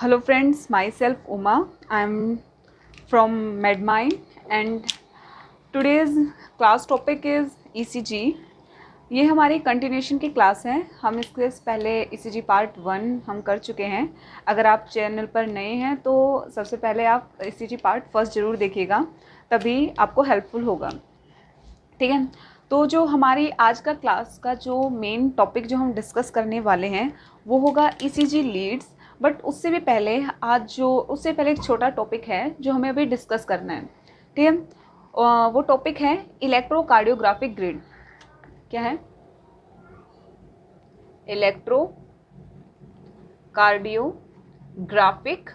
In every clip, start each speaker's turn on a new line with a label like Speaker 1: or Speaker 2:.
Speaker 1: Hello friends, myself Uma. I'm from MedMind and today's class topic is ECG. ये हमारी continuation की class है। हम इसके पहले ECG पार्ट 1 हम कर चुके हैं। अगर आप चैनल पर नए हैं तो सबसे पहले आप ECG पार्ट फर्स्ट ज़रूर देखिएगा, तभी आपको हेल्पफुल होगा। ठीक है, तो जो हमारी आज का क्लास का जो मेन टॉपिक जो हम डिस्कस करने वाले हैं वो होगा ECG लीड्स। बट उससे पहले एक छोटा टॉपिक है जो हमें अभी डिस्कस करना है। ठीक है, वो टॉपिक है इलेक्ट्रोकार्डियोग्राफिक ग्रिड। क्या है? Electrocardiographic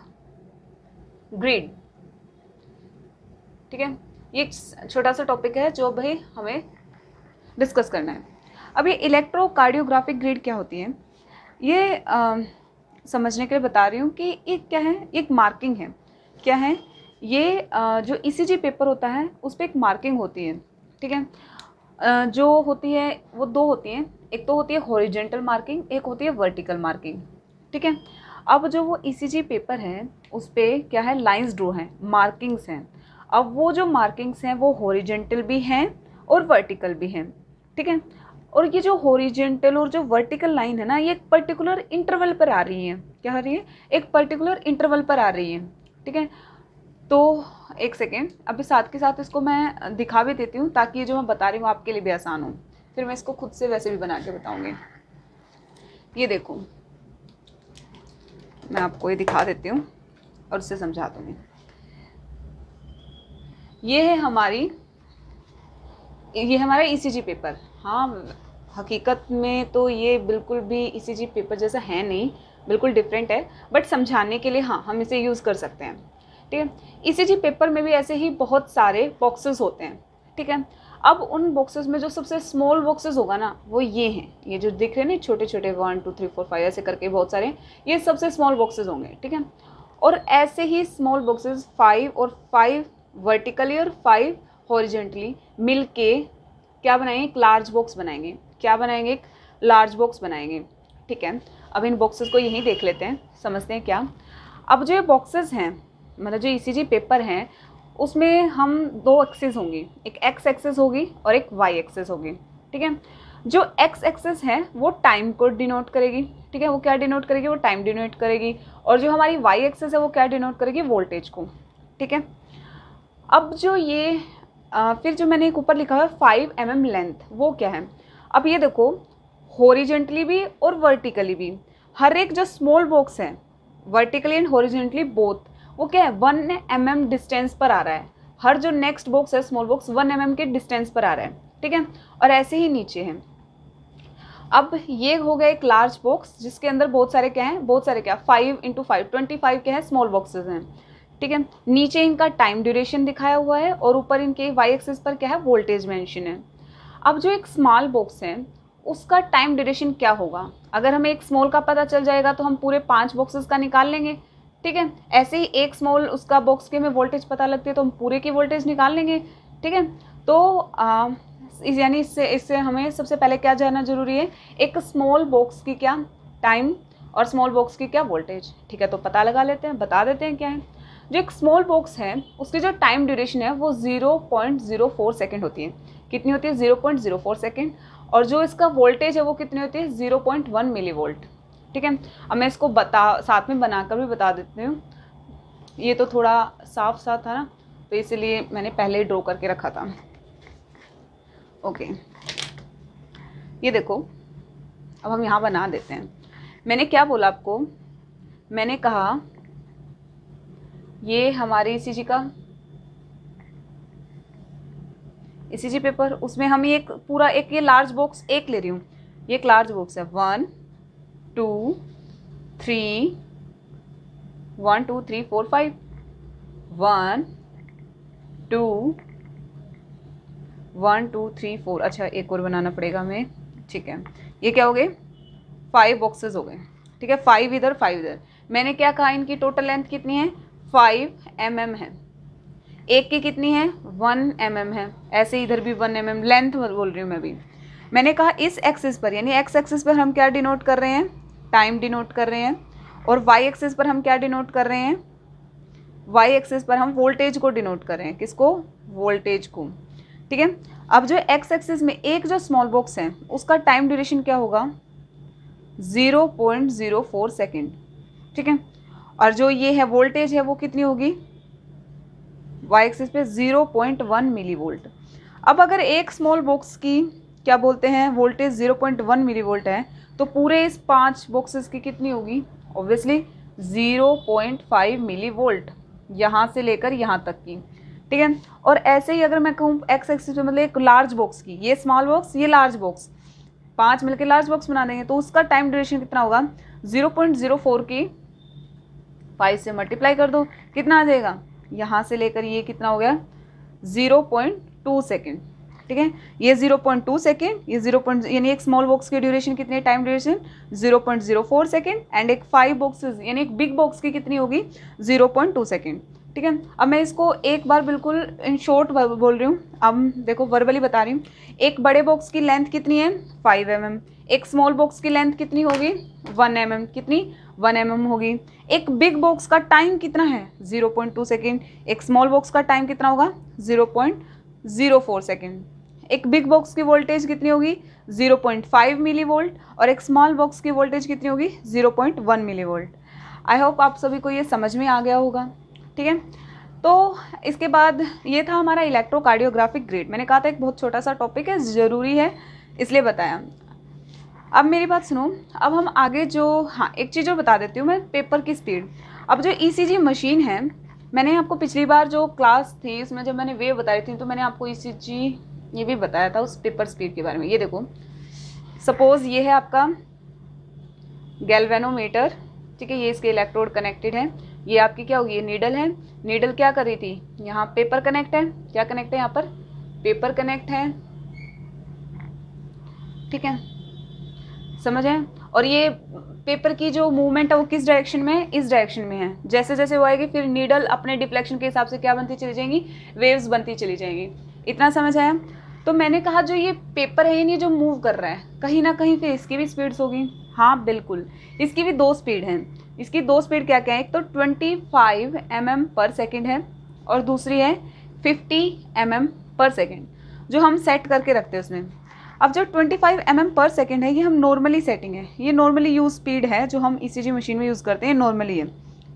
Speaker 1: grid. ठीक है, ये एक छोटा सा टॉपिक है जो भाई हमें डिस्कस करना है। अब ये इलेक्ट्रोकार्डियोग्राफिक ग्रिड क्या होती है, ये समझने के लिए बता रही हूँ कि एक क्या है, एक मार्किंग है। क्या है ये? जो ECG पेपर होता है उस पर एक मार्किंग होती है। ठीक है, जो होती है वो दो होती हैं, एक तो होती है हॉरिजेंटल मार्किंग, एक होती है वर्टिकल मार्किंग। ठीक है, अब जो वो ECG पेपर है उस पर क्या है, लाइंस ड्रॉ हैं, मार्किंग्स हैं। अब वो जो मार्किंग्स हैं वो हॉरिजेंटल भी हैं और वर्टिकल भी हैं। ठीक है, और ये जो हॉरिजेंटल और जो वर्टिकल लाइन है ना, ये एक पर्टिकुलर इंटरवल पर आ रही है। क्या आ रही है? एक पर्टिकुलर इंटरवल पर आ रही है। ठीक है, तो एक सेकेंड, अभी साथ के साथ इसको मैं दिखा भी देती हूँ ताकि ये जो मैं बता रही हूँ आपके लिए भी आसान हो। फिर मैं इसको खुद से वैसे भी बना के बताऊँगी। ये देखो, मैं आपको ये दिखा देती हूँ और उससे समझा दूँगी। ये है हमारा ECG पेपर। हाँ, हकीकत में तो ये बिल्कुल भी ECG पेपर जैसा है नहीं, बिल्कुल डिफरेंट है, बट समझाने के लिए हाँ हम इसे यूज़ कर सकते हैं। ठीक है, ECG पेपर में भी ऐसे ही बहुत सारे बॉक्सेस होते हैं। ठीक है, अब उन बॉक्सेस में जो सबसे स्मॉल बॉक्सेस होगा ना वो ये हैं, ये जो दिख रहे हैं ना छोटे छोटे 1 2 3 4 5 ऐसे करके बहुत सारे, ये सबसे स्मॉल बॉक्सेस होंगे। ठीक है, और ऐसे ही स्मॉल बॉक्सेस 5 और 5 वर्टिकली और 5 हॉरिजेंटली मिलके क्या बनाएंगे, एक लार्ज बॉक्स बनाएंगे। क्या बनाएंगे? एक लार्ज बॉक्स बनाएंगे। ठीक है, अब इन बॉक्सेस को यहीं देख लेते हैं, समझते हैं क्या। अब जो ये बॉक्सेस हैं, मतलब जो ECG पेपर हैं, उसमें हम दो एक्सेस होंगी, एक X एक्सेस होगी और एक Y एक्सेस होगी। ठीक है, जो X एक्सेस है वो टाइम को डिनोट करेगी। ठीक है, वो क्या डिनोट करेगी? वो टाइम डिनोट करेगी। और जो हमारी Y एक्सेस है वो क्या डिनोट करेगी? वोल्टेज को। ठीक है, अब जो ये फिर जो मैंने एक ऊपर लिखा है 5 mm लेंथ, वो क्या है? अब ये देखो, हॉरिजेंटली भी और वर्टिकली भी हर एक जो स्मॉल बॉक्स है, वर्टिकली एंड हॉरिजेंटली बोथ, वो क्या है, 1 mm डिस्टेंस पर आ रहा है। हर जो नेक्स्ट बॉक्स है स्मॉल बॉक्स 1 mm के डिस्टेंस पर आ रहा है। ठीक है, और ऐसे ही नीचे है। अब ये हो गया एक लार्ज बॉक्स जिसके अंदर बहुत सारे क्या हैं, बहुत सारे क्या, 5 × 5 25 क्या है, स्मॉल बॉक्सेस हैं। ठीक है, नीचे इनका टाइम ड्यूरेशन दिखाया हुआ है और ऊपर इनके Y एक्सिस पर क्या है, वोल्टेज मेंशन है। अब जो एक स्मॉल बॉक्स है उसका टाइम ड्यूरेशन क्या होगा? अगर हमें एक स्मॉल का पता चल जाएगा तो हम पूरे 5 बॉक्सेस का निकाल लेंगे। ठीक है, ऐसे ही एक स्मॉल उसका बॉक्स के हमें वोल्टेज पता लगती है तो हम पूरे की वोल्टेज निकाल लेंगे। ठीक है, तो यानी इससे हमें सबसे पहले क्या जानना जरूरी है, एक स्मॉल बॉक्स की क्या टाइम और स्मॉल बॉक्स की क्या वोल्टेज। ठीक है, तो पता लगा लेते हैं, बता देते हैं क्या है। जो एक स्मॉल बॉक्स है उसकी जो टाइम ड्यूरेशन है वो 0.04 सेकेंड होती है। कितनी होती है? 0.04 सेकेंड। और जो इसका वोल्टेज है वो कितनी होती है? 0.1 मिली वोल्ट। ठीक है, अब मैं इसको साथ में बनाकर भी बता देती हूँ। ये तो थोड़ा साफ सा था ना, तो इसलिए मैंने पहले ही ड्रॉ करके रखा था। ओके, ये देखो, अब हम यहाँ बना देते हैं। मैंने क्या बोला आपको? मैंने कहा ये हमारे ECG पेपर, उसमें हम एक पूरा एक ये लार्ज बॉक्स एक ले रही हूँ, ये एक लार्ज बॉक्स है 1 2 3 1 2 3 4 5 1 2 1 2 3 4। अच्छा, एक और बनाना पड़ेगा हमें। ठीक है, ये क्या हो गए? 5 बॉक्सेस हो गए। ठीक है, 5 इधर 5 इधर। मैंने क्या कहा, इनकी टोटल लेंथ कितनी है? 5 mm है। एक की कितनी है? 1 mm है। ऐसे इधर भी 1 mm लेंथ बोल रही हूँ मैं भी। मैंने कहा इस एक्सिस पर, यानी X एक्सिस पर हम क्या डिनोट कर रहे हैं? टाइम डिनोट कर रहे हैं। और वाई एक्सिस पर हम क्या डिनोट कर रहे हैं, वाई एक्सिस पर हम वोल्टेज को डिनोट कर रहे हैं, किसको, वोल्टेज को, ठीक है। अब जो एक्स एक्सिस में एक जो स्मॉल बॉक्स है उसका टाइम ड्यूरेशन क्या होगा, 0.04 सेकेंड, ठीक है। और जो ये है वोल्टेज है वो कितनी होगी, वाई एक्सिस पे 0.1 मिली वोल्ट। अब अगर एक स्मॉल बॉक्स की क्या बोलते हैं वोल्टेज 0.1 मिली वोल्ट है, तो पूरे इस 5 बॉक्सेस की कितनी होगी, ऑब्वियसली 0.5 मिली वोल्ट, यहाँ से लेकर यहाँ तक की, ठीक है। और ऐसे ही अगर मैं कहूँ एक्स एक्सिस पे मतलब एक लार्ज बॉक्स की, ये स्मॉल बॉक्स ये लार्ज बॉक्स, 5 मिलकर लार्ज बॉक्स बना देंगे, तो उसका टाइम ड्यूरेशन कितना होगा, 0.04 की 5 से मल्टीप्लाई कर दो, कितना आ जाएगा, यहाँ से लेकर ये कितना हो गया 0.2 सेकेंड, ठीक है। ये 0.2 सेकेंड, ये 0. यानी एक स्मॉल बॉक्स की ड्यूरेशन कितनी है, टाइम ड्यूरेशन 0.04 सेकेंड, एंड एक 5 बॉक्सेस यानी एक बिग बॉक्स की कितनी होगी 0.2 सेकेंड, ठीक है। अब मैं इसको एक बार बिल्कुल इन शॉर्ट बोल रही हूँ, अब देखो वर्बली बता रही हूँ। एक बड़े बॉक्स की लेंथ कितनी है 5 mm, एक स्मॉल बॉक्स की लेंथ कितनी होगी 1 mm, कितनी 1 mm होगी। एक बिग बॉक्स का टाइम कितना है 0.2 सेकेंड, एक स्मॉल बॉक्स का टाइम कितना होगा 0.04 सेकेंड। एक बिग बॉक्स की वोल्टेज कितनी होगी 0.5 मिली वोल्ट, और एक स्मॉल बॉक्स की वोल्टेज कितनी होगी 0.1 मिली वोल्ट। आई होप आप सभी को ये समझ में आ गया होगा, ठीक है। तो इसके बाद ये था हमारा इलेक्ट्रोकार्डियोग्राफिक ग्रिड। मैंने कहा था एक बहुत छोटा सा टॉपिक है, ज़रूरी है इसलिए बताया। अब मेरी बात सुनो, अब हम आगे जो, हाँ एक चीज़ और बता देती हूँ मैं, पेपर की स्पीड। अब जो ईसीजी मशीन है, मैंने आपको पिछली बार जो क्लास थी उसमें जब मैंने वेव बताई थी तो मैंने आपको ईसीजी ये भी बताया था उस पेपर स्पीड के बारे में। ये देखो सपोज़ ये है आपका गैल्वेनोमीटर, ठीक है, ये इसके इलेक्ट्रोड कनेक्टेड है, ये आपकी क्या होगी, ये नीडल है, नीडल क्या कर रही थी, यहाँ पेपर कनेक्ट है, क्या कनेक्ट है यहाँ पर, पेपर कनेक्ट है, ठीक है, समझ है। और ये पेपर की जो मूवमेंट है वो किस डायरेक्शन में है, इस डायरेक्शन में है। जैसे जैसे वो आएगी फिर नीडल अपने डिफ्लेक्शन के हिसाब से क्या बनती चली जाएंगी, वेव्स बनती चली जाएंगी। इतना समझ आया। तो मैंने कहा जो ये पेपर है ये जो मूव कर रहा है कहीं ना कहीं फिर इसकी भी स्पीड्स होगी, हाँ बिल्कुल, इसकी भी 2 स्पीड हैं। इसकी 2 स्पीड क्या क्या है, एक तो 25 mm पर सेकेंड है और दूसरी है 50 mm पर सेकेंड, जो हम सेट करके रखते हैं उसमें। अब जो 25 mm पर सेकेंड है ये हम नॉर्मली सेटिंग है, ये नॉर्मली यूज स्पीड है जो हम ईसीजी मशीन में यूज़ करते हैं, नॉर्मली है,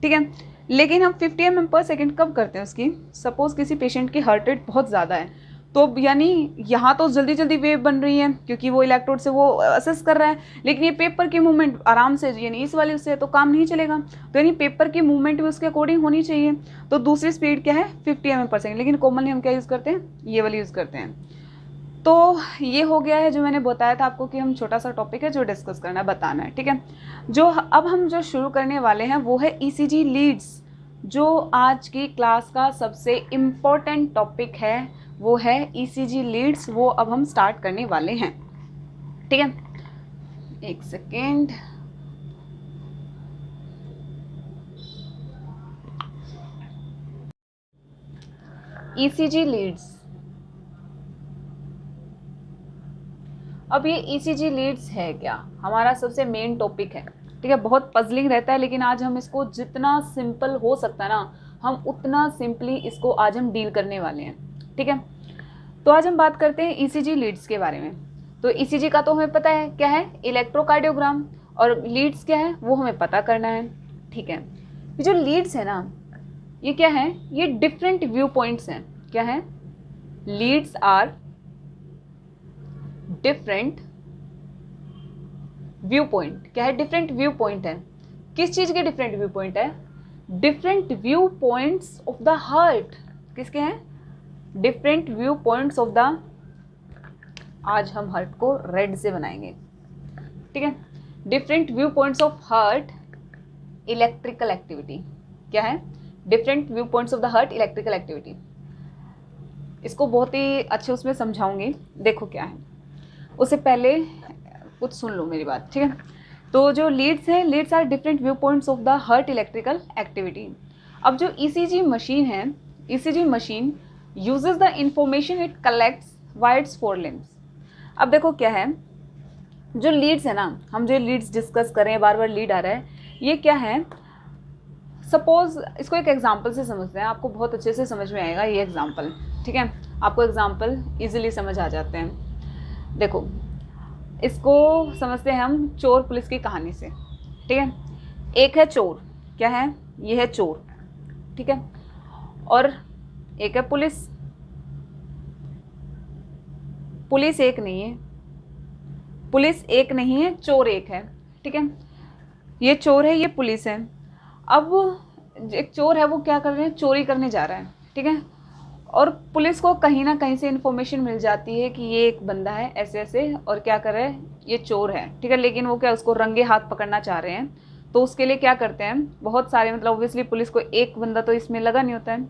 Speaker 1: ठीक है। लेकिन हम 50 mm पर सेकेंड कब करते हैं उसकी, सपोज़ किसी पेशेंट की हार्ट रेट बहुत ज़्यादा है, तो यानी यहाँ तो जल्दी जल्दी वेव बन रही है क्योंकि वो इलेक्ट्रोड से वो असेस कर रहा है, लेकिन ये पेपर की मूवमेंट आराम से यानी इस वाले उससे तो काम नहीं चलेगा, तो यानी पेपर की मूवमेंट भी उसके अकॉर्डिंग होनी चाहिए। तो दूसरी स्पीड क्या है 50 mm पर सेकेंड, लेकिन कॉमनली हम क्या यूज़ करते हैं, ये वाली यूज़ करते हैं। तो ये हो गया है जो मैंने बताया था आपको कि हम छोटा सा टॉपिक है जो डिस्कस करना है, बताना है, ठीक है। जो अब हम जो शुरू करने वाले हैं वो है ईसीजी लीड्स, जो आज की क्लास का सबसे इम्पोर्टेंट टॉपिक है वो है ईसीजी लीड्स, वो अब हम स्टार्ट करने वाले हैं, ठीक है। एक सेकेंड, ईसीजी लीड्स। अब ये ईसीजी लीड्स है क्या, हमारा सबसे मेन टॉपिक है, ठीक है। बहुत पजलिंग रहता है लेकिन आज हम इसको जितना सिंपल हो सकता है ना हम उतना सिंपली इसको आज हम डील करने वाले हैं, ठीक है। तो आज हम बात करते हैं ईसीजी लीड्स के बारे में। तो ईसीजी का तो हमें पता है क्या है, इलेक्ट्रोकार्डियोग्राम, और लीड्स क्या है वो हमें पता करना है, ठीक है। ये जो लीड्स है ना ये क्या है, ये डिफरेंट व्यू पॉइंट्स हैं, क्या है, leads are different view point, क्या है, डिफरेंट व्यू पॉइंट है। किस चीज के डिफरेंट व्यू पॉइंट है, different view points of the heart, किसके हैं, डिफरेंट व्यू पॉइंट्स ऑफ द, आज हम हार्ट को रेड से बनाएंगे, ठीक है, different view points of heart electrical activity, क्या है, different view points of the heart electrical activity. इसको बहुत ही अच्छे उसमें समझाऊंगी, देखो क्या है। उससे पहले कुछ सुन लो मेरी बात, ठीक है। तो जो लीड्स हैं, leads are different view points of the heart electrical activity. अब जो ईसीजी मशीन है, ECG machine uses the information it collects via its 4 limbs। अब देखो क्या है, जो लीड्स है ना, हम जो लीड्स डिस्कस कर रहे हैं, बार बार लीड आ रहा है, ये क्या है, सपोज इसको एक एग्जांपल से समझते हैं, आपको बहुत अच्छे से समझ में आएगा ये एग्जांपल, ठीक है, आपको एग्जांपल इजीली समझ आ जाते हैं। देखो इसको समझते हैं हम चोर पुलिस की कहानी से, ठीक है। एक है चोर, क्या है, ये है चोर, ठीक है, और एक है पुलिस। पुलिस एक नहीं है, पुलिस एक नहीं है, चोर एक है, ठीक है। ये चोर है, ये पुलिस है। अब एक चोर है, वो क्या कर रहे हैं, चोरी करने जा रहा है, ठीक है, और पुलिस को कहीं ना कहीं से इन्फॉर्मेशन मिल जाती है कि ये एक बंदा है ऐसे ऐसे और क्या कर रहा है, ये चोर है, ठीक है, लेकिन वो क्या उसको रंगे हाथ पकड़ना चाह रहे हैं। तो उसके लिए क्या करते हैं, बहुत सारे मतलब ऑब्वियसली पुलिस को एक बंदा तो इसमें लगा नहीं होता है,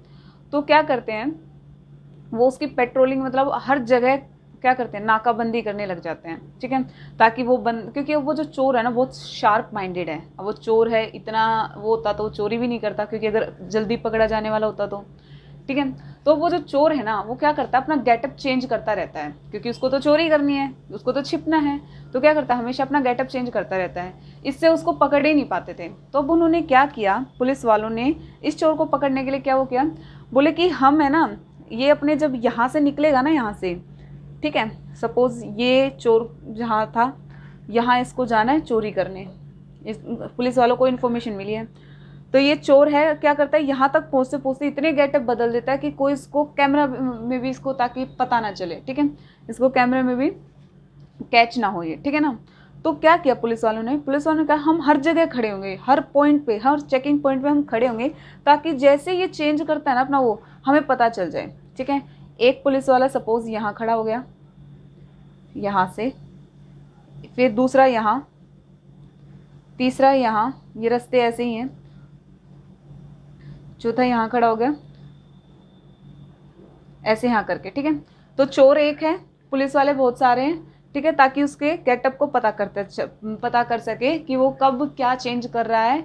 Speaker 1: तो क्या करते हैं वो उसकी पेट्रोलिंग मतलब हर जगह क्या करते हैं, नाकाबंदी करने लग जाते हैं, ठीक है, ताकि वो क्योंकि वो जो चोर है ना बहुत शार्प माइंडेड है। अब वो चोर है, इतना वो होता तो चोरी भी नहीं करता, क्योंकि अगर जल्दी पकड़ा जाने वाला होता तो, ठीक है। तो वो जो चोर है ना वो क्या करता है, अपना गेटअप चेंज करता रहता है, क्योंकि उसको तो चोरी करनी है, उसको तो छिपना है, तो क्या करता है, हमेशा अपना गेटअप चेंज करता रहता है। इससे उसको पकड़ ही नहीं पाते थे। तो अब उन्होंने क्या किया, पुलिस वालों ने इस चोर को पकड़ने के लिए क्या वो किया, बोले कि हम है ना, ये अपने जब यहाँ से निकलेगा ना, यहाँ से, ठीक है, सपोज ये चोर जहाँ था, यहाँ इसको जाना है चोरी करने, इस पुलिस वालों को इन्फॉर्मेशन मिली है। तो ये चोर है, क्या करता है, यहाँ तक पहुँचते पहुँचते इतने गेटअप बदल देता है कि कोई इसको कैमरा में भी इसको, ताकि पता ना चले, ठीक है, इसको कैमरे में भी कैच ना हो ये, ठीक है ना। तो क्या किया पुलिस वालों ने कहा हम हर जगह खड़े होंगे, हर पॉइंट पे, हर चेकिंग पॉइंट पे हम खड़े होंगे, ताकि जैसे ये चेंज करता है ना अपना वो हमें पता चल जाए, ठीक है। एक पुलिस वाला सपोज यहाँ खड़ा हो गया, यहाँ से, फिर दूसरा यहाँ, तीसरा यहाँ, ये रास्ते ऐसे ही हैं, चौथा यहाँ खड़ा हो गया, ऐसे यहाँ करके, ठीक है। तो चोर एक है, पुलिस वाले बहुत सारे हैं, ठीक है, ताकि उसके गेटअप को पता कर सके कि वो कब क्या चेंज कर रहा है,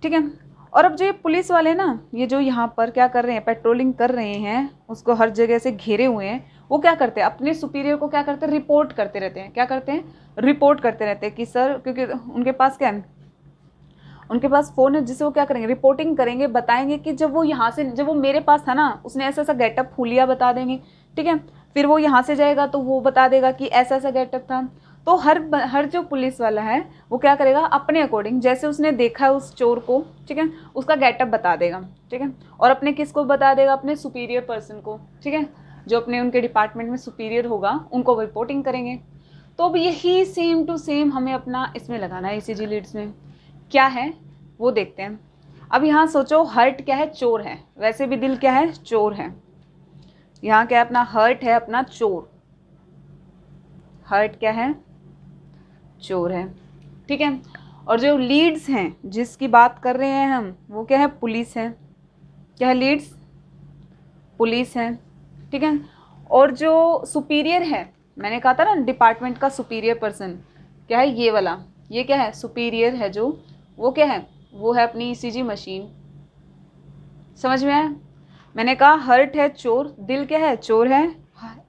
Speaker 1: ठीक है। और अब जो ये पुलिस वाले ना, ये जो यहाँ पर क्या कर रहे हैं, पेट्रोलिंग कर रहे हैं, उसको हर जगह से घेरे हुए हैं, वो क्या करते हैं, अपने सुपीरियर को क्या करते हैं, रिपोर्ट करते रहते हैं। क्या करते हैं, रिपोर्ट करते रहते हैं कि सर, क्योंकि उनके पास क्या है, उनके पास फ़ोन है, जिससे वो क्या करेंगे, रिपोर्टिंग करेंगे, बताएंगे कि जब वो मेरे पास था ना, उसने ऐसा ऐसा गेटअप हुलिया बता देंगे, ठीक है। फिर वो यहाँ से जाएगा तो वो बता देगा कि ऐसा ऐसा गेटअप था। तो हर जो पुलिस वाला है वो क्या करेगा, अपने अकॉर्डिंग जैसे उसने देखा है उस चोर को, ठीक है, उसका गेटअप बता देगा, ठीक है। और अपने किसको बता देगा, अपने सुपीरियर पर्सन को, ठीक है, जो अपने उनके डिपार्टमेंट में सुपीरियर होगा उनको रिपोर्टिंग करेंगे। तो अब यही सेम टू सेम हमें अपना इसमें लगाना है, ECG लीड्स में क्या है वो देखते हैं। अब यहाँ सोचो, हर्ट क्या है, चोर है, वैसे भी दिल क्या है, चोर है। यहाँ क्या है, अपना हर्ट है, अपना चोर, हर्ट क्या है, चोर है, ठीक है। और जो लीड्स हैं जिसकी बात कर रहे हैं हम, वो क्या है, पुलिस है, क्या है, लीड्स पुलिस है, ठीक है। और जो सुपीरियर है, मैंने कहा था ना डिपार्टमेंट का सुपीरियर पर्सन, क्या है, ये वाला, ये क्या है, सुपीरियर है, जो वो क्या है, वो है अपनी ECG मशीन। समझ में आया, मैंने कहा हर्ट है चोर, दिल क्या है, चोर है,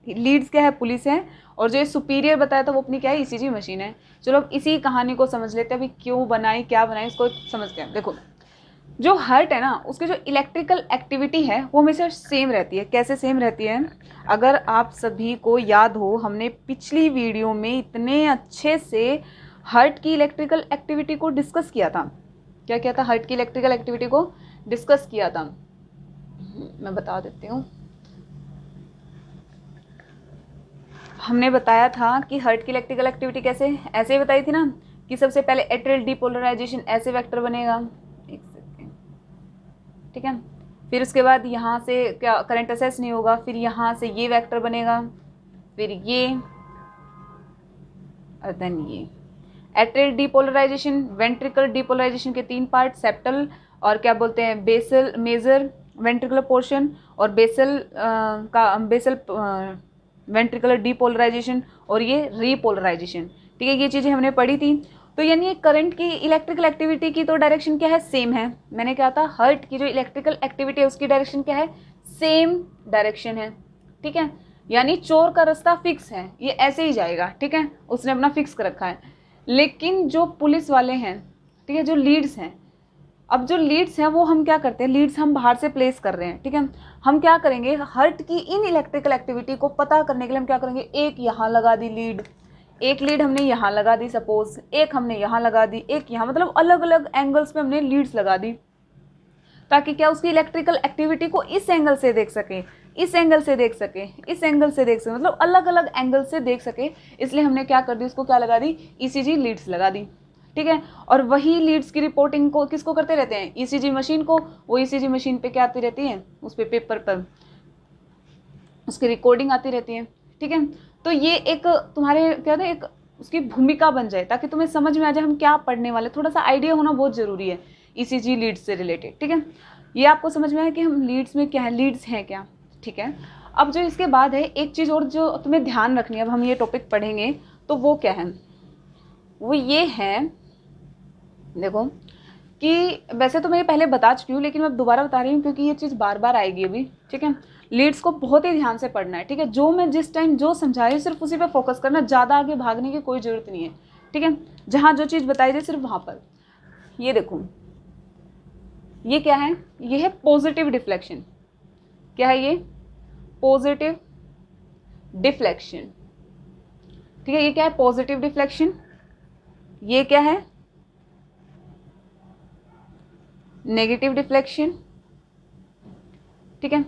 Speaker 1: लीड्स क्या है, पुलिस है, और जो ये सुपीरियर बताया था वो अपनी क्या है, ECG मशीन है। चलो अब इसी कहानी को समझ लेते हैं, अभी क्यों बनाई, क्या बनाई, इसको समझते हैं। देखो जो हर्ट है ना, उसकी जो इलेक्ट्रिकल एक्टिविटी है वो हमेशा सेम रहती है। कैसे सेम रहती है, अगर आप सभी को याद हो, हमने पिछली वीडियो में इतने अच्छे से हर्ट की इलेक्ट्रिकल एक्टिविटी को डिस्कस किया था। क्या किया था, हर्ट की इलेक्ट्रिकल एक्टिविटी को डिस्कस किया था, मैं बता देती हूँ। हमने बताया था कि हर्ट की इलेक्ट्रिकल एक्टिविटी कैसे, ऐसे ही बताई थी ना, कि सबसे पहले एट्रियल डीपोलराइजेशन ऐसे वेक्टर बनेगा, एक सेकेंड, ठीक है। फिर उसके बाद यहाँ से क्या करंट असेस नहीं होगा, फिर यहाँ से ये वेक्टर बनेगा, फिर ये, और देन ये। एट्रियल डीपोलराइजेशन, वेंट्रिकल डीपोलराइजेशन के 3 पार्ट, सेप्टल और क्या बोलते हैं, बेसल, मेजर वेंट्रिकुलर पोर्शन, और बेसल वेंट्रिकुलर डीपोलराइजेशन, और ये रीपोलराइजेशन, ठीक है। ये चीज़ें हमने पढ़ी थी। तो यानी करंट की इलेक्ट्रिकल एक्टिविटी की तो डायरेक्शन क्या है, सेम है। मैंने कहा था हर्ट की जो इलेक्ट्रिकल एक्टिविटी है उसकी डायरेक्शन क्या है, सेम डायरेक्शन है, ठीक है। यानी चोर का रास्ता फिक्स है, ये ऐसे ही जाएगा, ठीक है, उसने अपना फिक्स कर रखा है। लेकिन जो पुलिस वाले हैं, ठीक है, जो लीड्स हैं। अब जो लीड्स हैं वो हम क्या करते हैं, लीड्स हम बाहर से प्लेस कर रहे हैं, ठीक है। हम क्या करेंगे, हर्ट की इन इलेक्ट्रिकल एक्टिविटी को पता करने के लिए हम क्या करेंगे, एक यहाँ लगा दी लीड, एक लीड हमने यहाँ लगा दी सपोज, एक हमने यहाँ लगा दी, एक यहाँ, मतलब अलग अलग एंगल्स पे हमने लीड्स लगा दी, ताकि क्या उसकी इलेक्ट्रिकल एक्टिविटी को इस एंगल से देख सकें, इस एंगल से देख सके, इस एंगल से देख सके, मतलब अलग अलग एंगल से देख सके। इसलिए हमने क्या कर दी, उसको क्या लगा दी, ईसीजी लीड्स लगा दी, ठीक है। और वही लीड्स की रिपोर्टिंग को किसको करते रहते हैं, ईसीजी मशीन को। वो ईसीजी मशीन पे क्या आती रहती है, उस पे पेपर पर उसकी रिकॉर्डिंग आती रहती है, ठीक है। तो ये एक तुम्हारे क्या है, एक उसकी भूमिका बन जाए, ताकि तुम्हें समझ में आ जाए हम क्या पढ़ने वाले, थोड़ा सा आइडिया होना बहुत जरूरी है ईसीजी लीड्स से रिलेटेड, ठीक है। ये आपको समझ में आया कि हम लीड्स में क्या है, लीड्स हैं क्या, ठीक है। अब जो इसके बाद है एक चीज़ और जो तुम्हें ध्यान रखनी है, अब हम ये टॉपिक पढ़ेंगे तो वो क्या है, वो ये है, देखो कि वैसे तो मैं ये पहले बता चुकी हूँ, लेकिन मैं दोबारा बता रही हूँ क्योंकि ये चीज़ बार बार आएगी अभी, ठीक है। लीड्स को बहुत ही ध्यान से पढ़ना है, ठीक है। जो मैं जिस टाइम जो समझा रही हूँ सिर्फ उसी पे फोकस करना, ज़्यादा आगे भागने की कोई ज़रूरत नहीं है, ठीक है। जहाँ जो चीज़ बताई जाए सिर्फ वहाँ पर। ये देखो, ये क्या है, ये है पॉजिटिव डिफ्लेक्शन। क्या है ये, पॉजिटिव डिफ्लेक्शन, ठीक है। ये क्या है, पॉजिटिव डिफ्लेक्शन। ये क्या है, नेगेटिव डिफ्लेक्शन, ठीक है।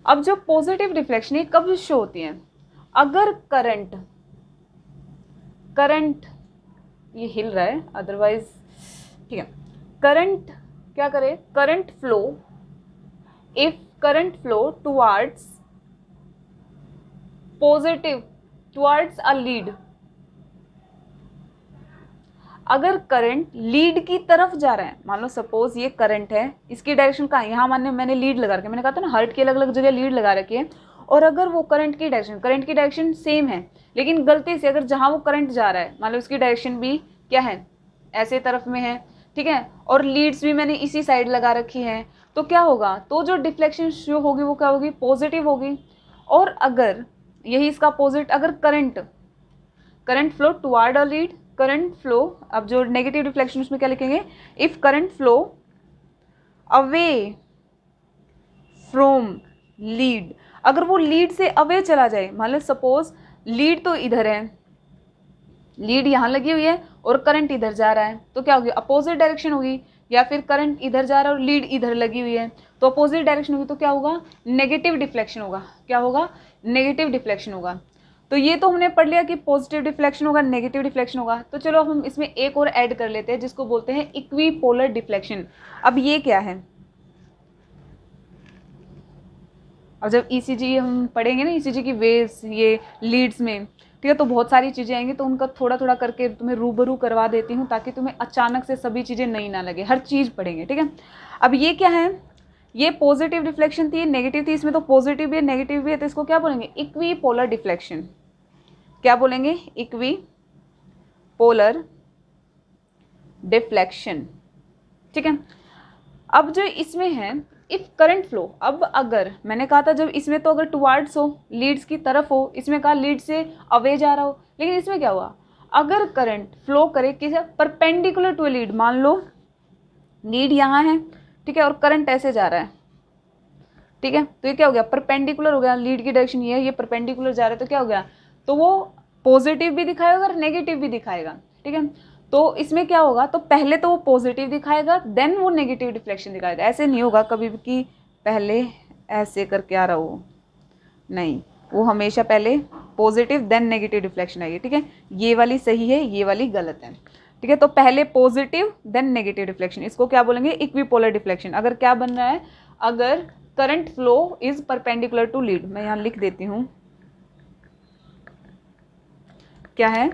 Speaker 1: अब जो पॉजिटिव डिफ्लेक्शन है कब शो होती है, अगर करंट ये हिल रहा है, अदरवाइज ठीक है, करंट क्या करे, current flow, if current flow towards positive, towards a lead, अगर करंट लीड की तरफ जा रहा है, मान लो सपोज ये करंट है, इसकी डायरेक्शन कहाँ है, यहाँ मैंने लीड लगा रखी है, मैंने कहा था ना हर्ट की अलग अलग जगह लीड लगा रखी है। और अगर वो करंट की डायरेक्शन सेम है, लेकिन गलती से अगर जहाँ वो करंट जा रहा है मान लो इसकी डायरेक्शन भी क्या है, ऐसे तरफ में है, ठीक है, और लीड्स भी मैंने इसी साइड लगा रखी है, तो क्या होगा, तो जो डिफ्लेक्शन शो होगी वो क्या होगी, पॉजिटिव होगी। और अगर यही इसका अपोजिट, अगर current flow toward a lead, current flow, अब जो नेगेटिव डिफ्लेक्शन उसमें क्या लिखेंगे, if current flow away from lead, अगर वो लीड से अवे चला जाए, मान लो सपोज लीड तो इधर है, लीड यहाँ लगी हुई है और करंट इधर जा रहा है, तो क्या होगी, अपोजिट डायरेक्शन होगी। या फिर करंट इधर जा रहा है और लीड इधर लगी हुई है, तो अपोजिट डायरेक्शन होगी, तो क्या होगा, नेगेटिव डिफ्लेक्शन होगा। क्या होगा, नेगेटिव डिफ्लेक्शन होगा। तो ये तो हमने पढ़ लिया कि पॉजिटिव डिफ्लेक्शन होगा, नेगेटिव डिफ्लेक्शन होगा। तो चलो हम इसमें एक और ऐड कर लेते हैं जिसको बोलते हैं इक्विपोलर डिफ्लेक्शन। अब ये क्या है, अब जब ईसीजी हम पढ़ेंगे ना, ईसीजी की वेव्स ये लीड्स में, ठीक है, तो बहुत सारी चीज़ें आएंगी, तो उनका थोड़ा थोड़ा करके तुम्हें रूबरू करवा देती हूँ, ताकि तुम्हें अचानक से सभी चीज़ें नई ना लगे, हर चीज़ पढ़ेंगे, ठीक है। अब ये क्या है, ये पॉजिटिव डिफ्लेक्शन थी, नेगेटिव थी, इसमें तो पॉजिटिव भी है नेगेटिव भी है, तो इसको क्या बोलेंगे, इक्विपोलर डिफ्लेक्शन। क्या बोलेंगे, इक्विपोलर डिफ्लेक्शन, ठीक है। अब जो इसमें है, इफ करंट फ्लो, अब अगर मैंने कहा था जब इसमें तो अगर टुवर्ड्स हो, लीड्स की तरफ हो, इसमें कहा लीड से अवे जा रहा हो, लेकिन इसमें क्या हुआ, अगर करंट फ्लो करे किसे, परपेंडिकुलर टू लीड, मान लो लीड यहाँ है, ठीक है, और करंट ऐसे जा रहा है, ठीक है, तो ये क्या हो गया, परपेंडिकुलर हो गया, लीड की डायरेक्शन ये परपेंडिकुलर जा रहा है, तो क्या हो गया, तो वो पॉजिटिव भी दिखाएगा और नेगेटिव भी दिखाएगा, ठीक है। तो इसमें क्या होगा, तो पहले तो वो पॉजिटिव दिखाएगा देन वो नेगेटिव डिफ्लेक्शन दिखाएगा। ऐसे नहीं होगा कभी भी कि पहले ऐसे करके आ रहा हो, नहीं, वो हमेशा पहले पॉजिटिव देन नेगेटिव डिफ्लेक्शन आएगी, ठीक है। ये वाली सही है, ये वाली गलत है, ठीक है। तो पहले पॉजिटिव देन नेगेटिव डिफ्लेक्शन, इसको क्या बोलेंगे, इक्विपोलर डिफ्लेक्शन। अगर क्या बन रहा है, अगर current flow is perpendicular to lead, मैं यहाँ लिख देती हूँ क्या है,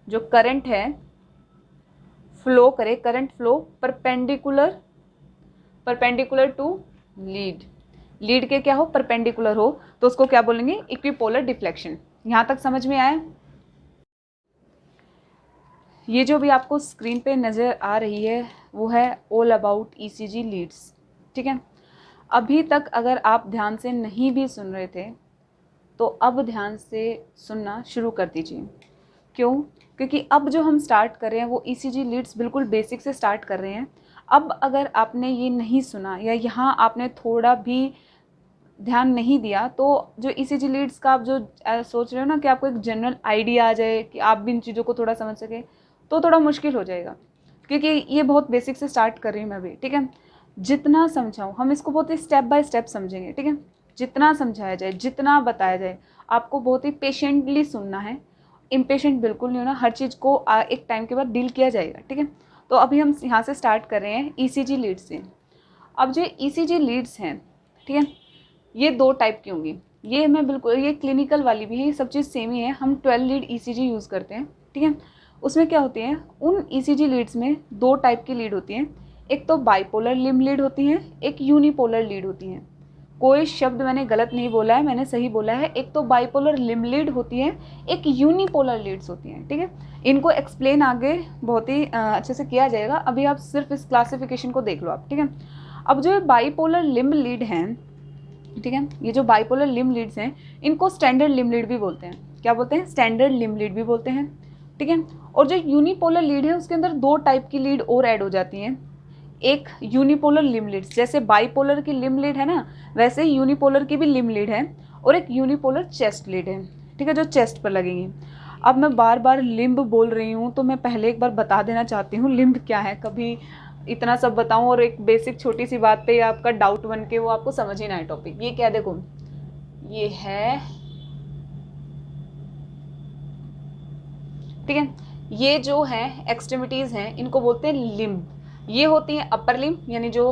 Speaker 1: जो करंट है फ्लो करे, current flow perpendicular to lead, lead के क्या हो, परपेंडिकुलर हो, तो उसको क्या बोलेंगे, इक्विपोलर डिफ्लेक्शन। यहां तक समझ में आया। ये जो भी आपको स्क्रीन पे नज़र आ रही है वो है ऑल अबाउट ईसीजी लीड्स, ठीक है। अभी तक अगर आप ध्यान से नहीं भी सुन रहे थे तो अब ध्यान से सुनना शुरू कर दीजिए। क्यों, क्योंकि अब जो हम स्टार्ट कर रहे हैं वो ईसीजी लीड्स बिल्कुल बेसिक से स्टार्ट कर रहे हैं। अब अगर आपने ये नहीं सुना या यहाँ आपने थोड़ा भी ध्यान नहीं दिया तो जो ईसीजी लीड्स का आप जो सोच रहे हो ना कि आपको एक जनरल आइडिया आ जाए कि आप भी इन चीज़ों को थोड़ा समझ सके, तो थोड़ा मुश्किल हो जाएगा, क्योंकि ये बहुत बेसिक से स्टार्ट कर रही हूँ मैं अभी, ठीक है। जितना समझाऊँ, हम इसको बहुत ही स्टेप बाय स्टेप समझेंगे, ठीक है। जितना समझाया जाए, जितना बताया जाए, आपको बहुत ही पेशेंटली सुनना है, इम्पेशेंट बिल्कुल नहीं होना। हर चीज़ को एक टाइम के बाद डील किया जाएगा, ठीक है। तो अभी हम यहाँ से स्टार्ट कर रहे हैं ईसीजी लीड्स से। अब जो ईसीजी लीड्स हैं, ठीक है, ये 2 टाइप की होंगी। ये मैं बिल्कुल, ये क्लिनिकल वाली भी है, ये सब चीज़ सेम ही है। हम 12 लीड ईसीजी यूज़ करते हैं, ठीक है। उसमें क्या होती है, उन ईसीजी लीड्स में 2 टाइप की लीड होती हैं। एक तो बाइपोलर लिम्ब लीड होती हैं, एक यूनिपोलर लीड होती हैं। कोई शब्द मैंने गलत नहीं बोला है, मैंने सही बोला है। एक तो बाइपोलर लिम्ब लीड होती है, एक यूनिपोलर लीड्स होती हैं, ठीक है। इनको एक्सप्लेन आगे बहुत ही अच्छे से किया जाएगा, अभी आप सिर्फ इस क्लासिफिकेशन को देख लो आप, ठीक है। अब जो बाइपोलर लिम्ब लीड हैं, ठीक है, ये जो बाइपोलर लिम्ब लीड्स हैं, इनको स्टैंडर्ड लिम्ब लीड भी बोलते हैं। क्या बोलते हैं? स्टैंडर्ड लिम्ब लीड भी बोलते हैं, ठीक है। और जो यूनिपोलर लीड है उसके अंदर 2 टाइप की लीड और ऐड हो जाती हैं। एक यूनिपोलर लिम्ब लीड, जैसे बाइपोलर की लिम्ब लीड है ना, वैसे यूनिपोलर की भी लिम्ब लीड है। और एक यूनिपोलर चेस्ट लीड है, ठीक है, जो चेस्ट पर लगेंगी। अब मैं बार बार लिम्ब बोल रही हूँ, तो मैं पहले एक बार बता देना चाहती हूँ लिम्ब क्या है। कभी इतना सब बताऊँ और एक बेसिक छोटी सी बात पे आपका डाउट बन के वो आपको समझ ही ना आए टॉपिक। ये क्या, देखो, ये है, ठीक है, ये जो है एक्सट्रीमिटीज हैं, इनको बोलते हैं लिम्ब। ये होती है अपर लिम्ब, यानी जो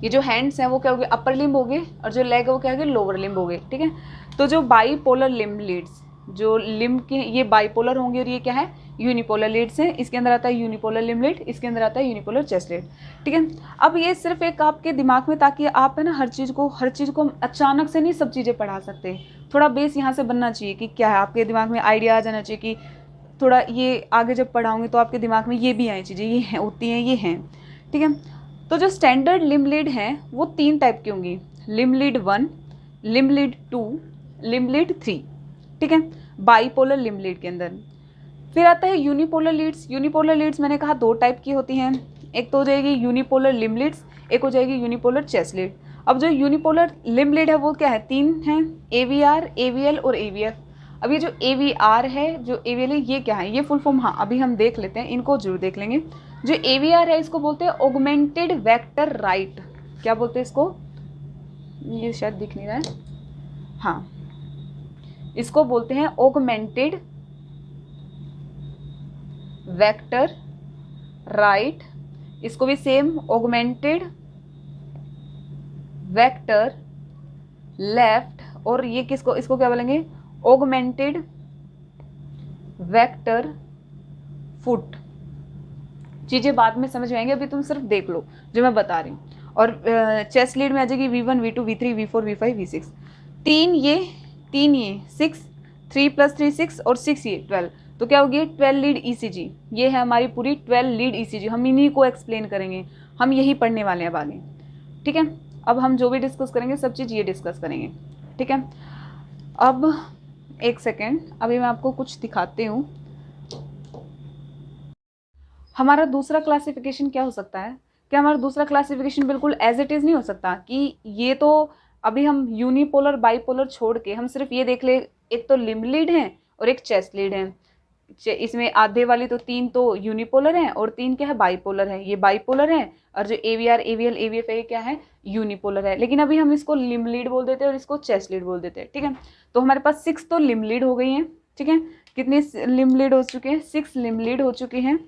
Speaker 1: ये जो हैंड्स हैं वो क्या हो गए, अपर लिम्ब हो गए, और जो लेग है वो क्या हो गए, लोअर लिम्ब हो गए, ठीक है। तो जो बाईपोलर लिम्ब लीड्स, जो लिम्ब के ये बाईपोलर होंगे और ये क्या है, यूनिपोलर लीड्स हैं। इसके अंदर आता है यूनिपोलर लिम्ब लीड, इसके अंदर आता है यूनिपोलर चेस्ट लीड, ठीक है। अब ये सिर्फ एक आपके दिमाग में, ताकि आप है ना हर चीज़ को अचानक से नहीं सब चीज़ें पढ़ा सकते, थोड़ा बेस यहाँ से बनना चाहिए कि क्या है, आपके दिमाग में आइडिया आ जाना चाहिए कि थोड़ा ये आगे जब पढ़ाऊँगी तो आपके दिमाग में ये भी आए चीज़ें, ये हैं, होती हैं, ये हैं, ठीक है। तो जो स्टैंडर्ड लिम्ब लीड हैं वो 3 टाइप की होंगी, limb lead 1, limb lead 2, limb lead 3, ठीक है, बाईपोलर लिम्ब लीड के अंदर। फिर आता है यूनिपोलर लीड्स। यूनिपोलर लीड्स मैंने कहा 2 टाइप की होती हैं, एक तो हो जाएगी यूनिपोलर लिम्ब लीड्स, एक हो जाएगी यूनिपोलर चेस्ट लीड। अब जो यूनिपोलर लिम्ब लीड है वो क्या है, 3 हैं, AVR, AVL और AVF। अब ये जो AVR है, जो AVL है, ये क्या है, ये फुल फॉर्म, हाँ अभी हम देख लेते हैं, इनको जरूर देख लेंगे। जो AVR है इसको बोलते हैं ऑगमेंटेड वेक्टर राइट। क्या बोलते हैं इसको, ये शायद दिख नहीं रहा है, हाँ, इसको बोलते हैं ऑगमेंटेड वेक्टर राइट। इसको भी सेम ऑगमेंटेड वेक्टर लेफ्ट, और ये किसको, इसको क्या बोलेंगे, ऑगमेंटेड वेक्टर फुट। चीज़ें बाद में समझ में आएंगे, अभी तुम सिर्फ देख लो जो मैं बता रही हूँ। और चेस्ट लीड में आ जाएगी V1, V2, V3, V4, V5, V6। 3 ये 6, 3 + 3 6, और 6 ये 12। तो क्या होगी, 12 लीड ईसीजी। ये है हमारी पूरी 12 लीड ईसीजी। हम इन्हीं को एक्सप्लेन करेंगे, हम यही पढ़ने वाले हैं अब आगे, ठीक है। अब हम जो भी डिस्कस करेंगे सब चीज़ ये डिस्कस करेंगे, ठीक है। अब एक सेकेंड, अभी मैं आपको कुछ दिखाती हूँ। हमारा दूसरा क्लासिफिकेशन क्या हो सकता है, क्या हमारा दूसरा क्लासिफिकेशन बिल्कुल एज इट इज़ नहीं हो सकता कि ये तो अभी हम यूनिपोलर बाइपोलर छोड़ के हम सिर्फ ये देख ले, एक तो लिम्ब लीड है और एक चेस्ट लीड है। इसमें आधे वाली तो 3 तो यूनिपोलर हैं और 3 क्या है, बाइपोलर है। ये बाइपोलर है, और जो AVR, AVL, AVF है क्या है, यूनिपोलर है। लेकिन अभी हम इसको लिम्ब लीड बोल देते हैं और इसको चेस्ट लीड बोल देते हैं, ठीक है। तो हमारे पास 6 तो लिम्ब लीड हो गई हैं, ठीक है। कितनी लिम्ब लीड हो चुके हैं, 6 लिम्ब लीड हो चुकी हैं।